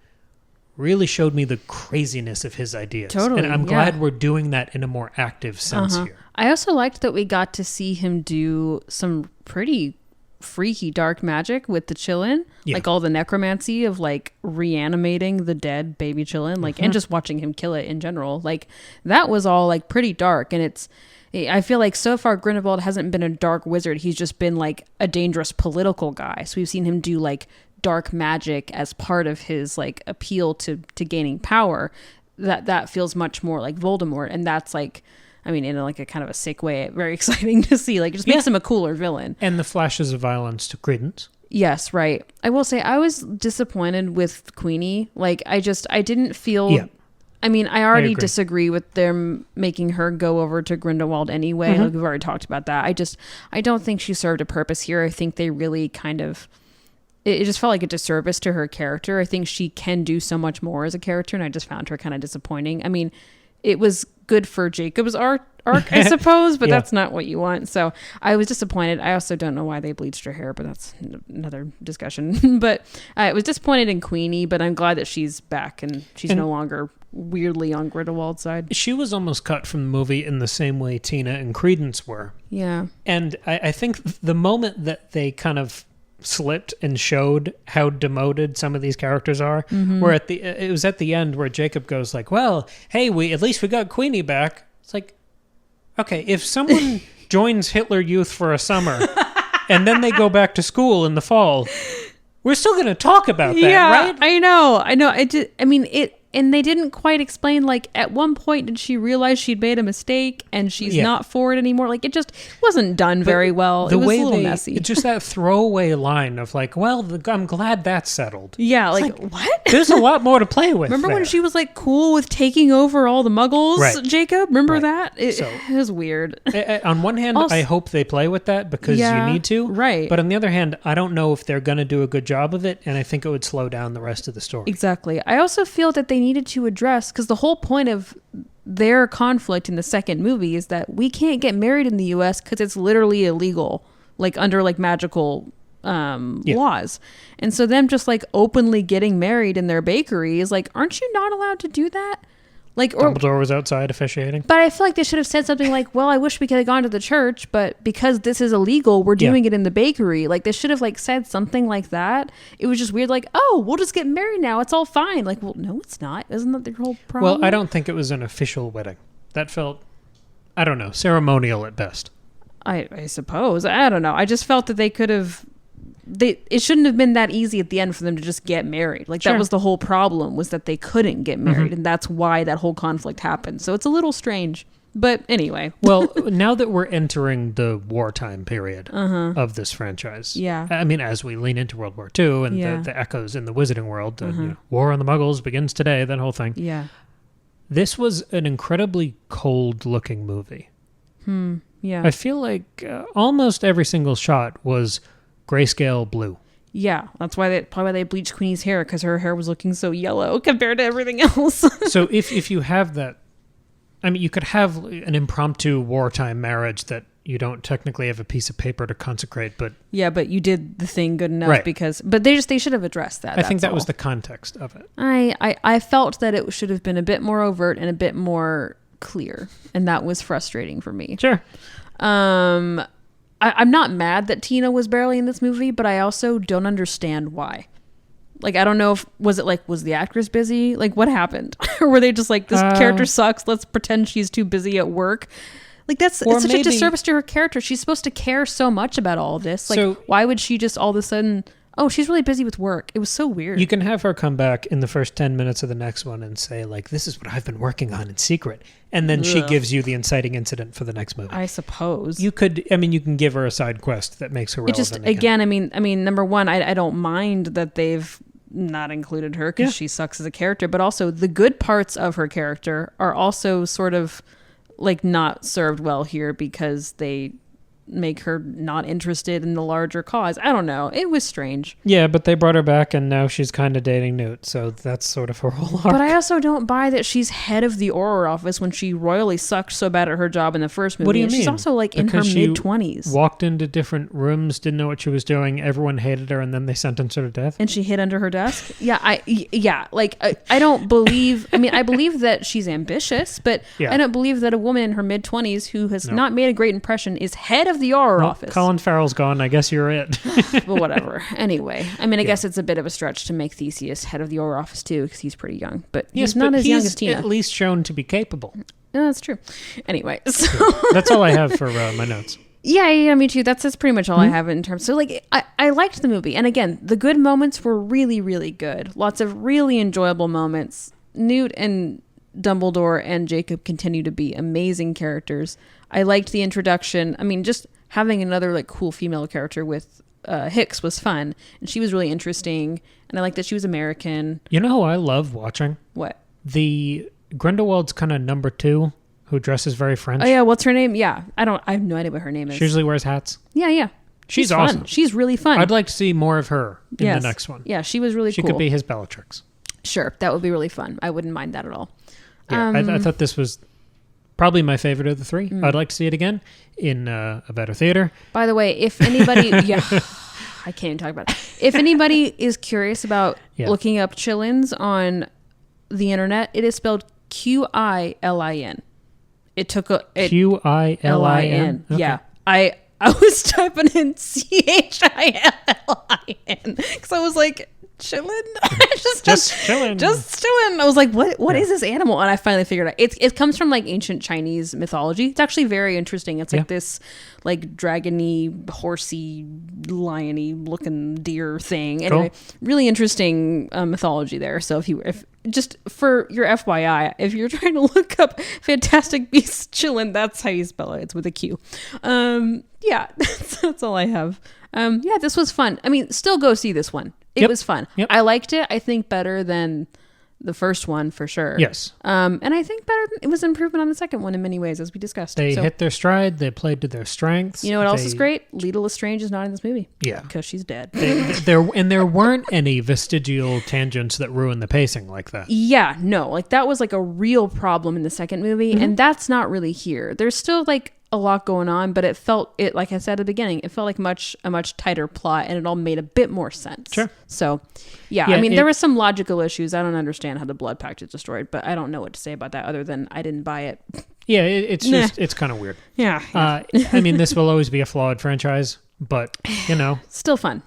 really showed me the craziness of his ideas. Totally, and I'm glad we're doing that in a more active sense here. I also liked that we got to see him do some pretty freaky dark magic with the Chillin, like all the necromancy of like reanimating the dead baby Chillin, like and just watching him kill it in general, like that was all like pretty dark. And I feel like so far Grindelwald hasn't been a dark wizard, he's just been like a dangerous political guy. So we've seen him do like dark magic as part of his like appeal to gaining power. That feels much more like Voldemort, and that's like, I mean, in like a kind of a sick way, very exciting to see. Like, it just makes him a cooler villain. And the flashes of violence to Credence. Yes, right. I will say I was disappointed with Queenie. Like, I didn't feel... Yeah. I mean, I already disagree with them making her go over to Grindelwald anyway. Like, we've already talked about that. I don't think she served a purpose here. I think they really kind of... It just felt like a disservice to her character. I think she can do so much more as a character, and I just found her kind of disappointing. I mean... It was good for Jacob's arc, I suppose, but that's not what you want. So I was disappointed. I also don't know why they bleached her hair, but that's another discussion. But I was disappointed in Queenie, but I'm glad that she's back and she's no longer weirdly on Grindelwald's side. She was almost cut from the movie in the same way Tina and Credence were. Yeah. And I think the moment that they kind of slipped and showed how demoted some of these characters are, where it was at the end where Jacob goes like, well, hey, at least we got Queenie back. It's like, okay, if someone joins Hitler Youth for a summer and then they go back to school in the fall, we're still going to talk about that, right? I know. and they didn't quite explain, like, at one point did she realize she'd made a mistake and she's not for it anymore? Like, it just wasn't done very well. It was a little messy. It's just that throwaway line of like, well, I'm glad that's settled. Yeah, like what? There's a lot more to play with. Remember when she was like cool with taking over all the muggles, right. Jacob? Remember that? It was weird. On one hand, I hope they play with that because you need to. Right. But on the other hand, I don't know if they're going to do a good job of it, and I think it would slow down the rest of the story. Exactly. I also feel that they needed to address, because the whole point of their conflict in the second movie is that we can't get married in the US because it's literally illegal, like under like magical laws. And so them just like openly getting married in their bakery is like, aren't you not allowed to do that? Like, or Dumbledore was outside officiating. But I feel like they should have said something like, well, I wish we could have gone to the church, but because this is illegal, we're doing it in the bakery. Like, they should have like said something like that. It was just weird, like, oh, we'll just get married now. It's all fine. Like, well, no, it's not. Isn't that the whole problem? Well, I don't think it was an official wedding. That felt, I don't know, ceremonial at best. I suppose. I don't know. I just felt that they could have... it shouldn't have been that easy at the end for them to just get married. Like that was the whole problem, was that they couldn't get married, and that's why that whole conflict happened. So it's a little strange. But anyway. Well, now that we're entering the wartime period of this franchise, I mean, as we lean into World War II and the echoes in the wizarding world, War on the Muggles begins today, that whole thing. Yeah. This was an incredibly cold-looking movie. Yeah. I feel like almost every single shot was grayscale blue. Yeah, that's why they bleached Queenie's hair, because her hair was looking so yellow compared to everything else. So if you have that, I mean, you could have an impromptu wartime marriage that you don't technically have a piece of paper to consecrate, but yeah, but you did the thing good enough but they should have addressed that. I think that was the context of it. I felt that it should have been a bit more overt and a bit more clear, and that was frustrating for me. Sure. I'm not mad that Tina was barely in this movie, but I also don't understand why. Like, I don't know if, was the actress busy? Like, what happened? Or were they just like, this character sucks, let's pretend she's too busy at work? Like, it's such a disservice to her character. She's supposed to care so much about all of this. Like, why would she just all of a sudden... Oh, she's really busy with work. It was so weird. You can have her come back in the first 10 minutes of the next one and say, like, this is what I've been working on in secret. And then she gives you the inciting incident for the next movie. I suppose. You can give her a side quest that makes her relevant. It just, again, I mean, number one, I don't mind that they've not included her because she sucks as a character, but also the good parts of her character are also sort of, like, not served well here because they... make her not interested in the larger cause. I don't know. It was strange. Yeah, but they brought her back and now she's kind of dating Newt, so that's sort of her whole arc. But I also don't buy that she's head of the Auror office when she royally sucked so bad at her job in the first movie. What do you mean? She's also like in her mid-20s. Walked into different rooms, didn't know what she was doing, everyone hated her, and then they sentenced her to death. And she hid under her desk? I don't believe... I mean, I believe that she's ambitious, but I don't believe that a woman in her mid-20s who has not made a great impression is head of the Auror office. Colin Farrell's gone. I guess you're it. But whatever. Anyway, I mean, I guess it's a bit of a stretch to make Theseus head of the Auror office too, because he's pretty young. But he's not as young as Tina. At least shown to be capable. No, that's true. Anyway, so that's all I have for my notes. Yeah, me too. That's pretty much all I have in terms. So, like, I liked the movie, and again, the good moments were really, really good. Lots of really enjoyable moments. Newt and Dumbledore and Jacob continue to be amazing characters. I liked the introduction. I mean, just having another like cool female character with Hicks was fun, and she was really interesting, and I liked that she was American. You know who I love watching? What? The Grindelwald's kind of number 2 who dresses very French. Oh yeah, what's her name? Yeah, I have no idea what her name is. She usually wears hats. Yeah. She's awesome. Fun. She's really fun. I'd like to see more of her in the next one. Yeah, she was really cool. She could be his Bellatrix. Sure, that would be really fun. I wouldn't mind that at all. Yeah, I thought this was probably my favorite of the 3. I'd like to see it again in a better theater. By the way, if anybody... I can't even talk about it. If anybody is curious about looking up Chillins on the internet, it is spelled Quilin. It took a... Quilin? Okay. Yeah. I was typing in Chillin because I was like... Chillin'? just chillin'. Just chillin'. I was like, what is this animal? And I finally figured out. It comes from like ancient Chinese mythology. It's actually very interesting. It's like this like dragony, horsey, liony looking deer thing. Anyway, really interesting mythology there. So if just for your FYI, if you're trying to look up Fantastic Beasts Chillin', that's how you spell it. It's with a Q. Yeah, that's all I have. Yeah, this was fun. I mean, still go see this one. It was fun. Yep. I liked it. I think better than the first one for sure. Yes. And I think it was an improvement on the second one in many ways, as we discussed. They hit their stride. They played to their strengths. You know what else is great? Lita Lestrange is not in this movie. Yeah. Because she's dead. There weren't any vestigial tangents that ruined the pacing like that. Yeah, no. Like that was like a real problem in the second movie. And that's not really here. There's still like a lot going on, but like I said at the beginning, it felt like a much tighter plot, and it all made a bit more sense. Sure. So, yeah, I mean, there were some logical issues. I don't understand how the blood pact is destroyed, but I don't know what to say about that other than I didn't buy it. Yeah, it's just, it's kind of weird. Yeah. I mean, this will always be a flawed franchise, but, still fun.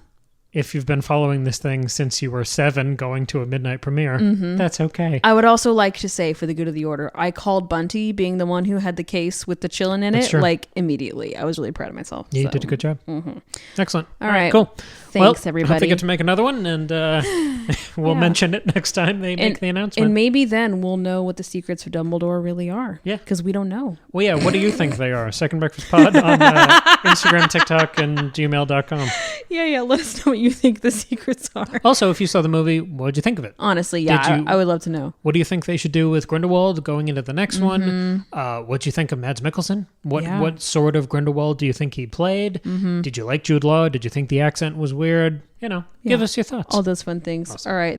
If you've been following this thing since you were 7 going to a midnight premiere, that's okay. I would also like to say, for the good of the order, I called Bunty, being the one who had the case with the chillin' in it, like immediately. I was really proud of myself. You did a good job. Excellent. All right. Cool. Thanks, everybody. I hope they get to make another one, and we'll mention it next time they make the announcement. And maybe then we'll know what the secrets of Dumbledore really are. Yeah. Because we don't know. Well, yeah, what do you think they are? Second Breakfast Pod on Instagram, TikTok, and gmail.com. Yeah, let us know what you think the secrets are. Also, if you saw the movie, what did you think of it? Honestly, yeah, I would love to know. What do you think they should do with Grindelwald going into the next one? What do you think of Mads Mikkelsen? What sort of Grindelwald do you think he played? Did you like Jude Law? Did you think the accent was weird? Give us your thoughts. All those fun things. Awesome. All right.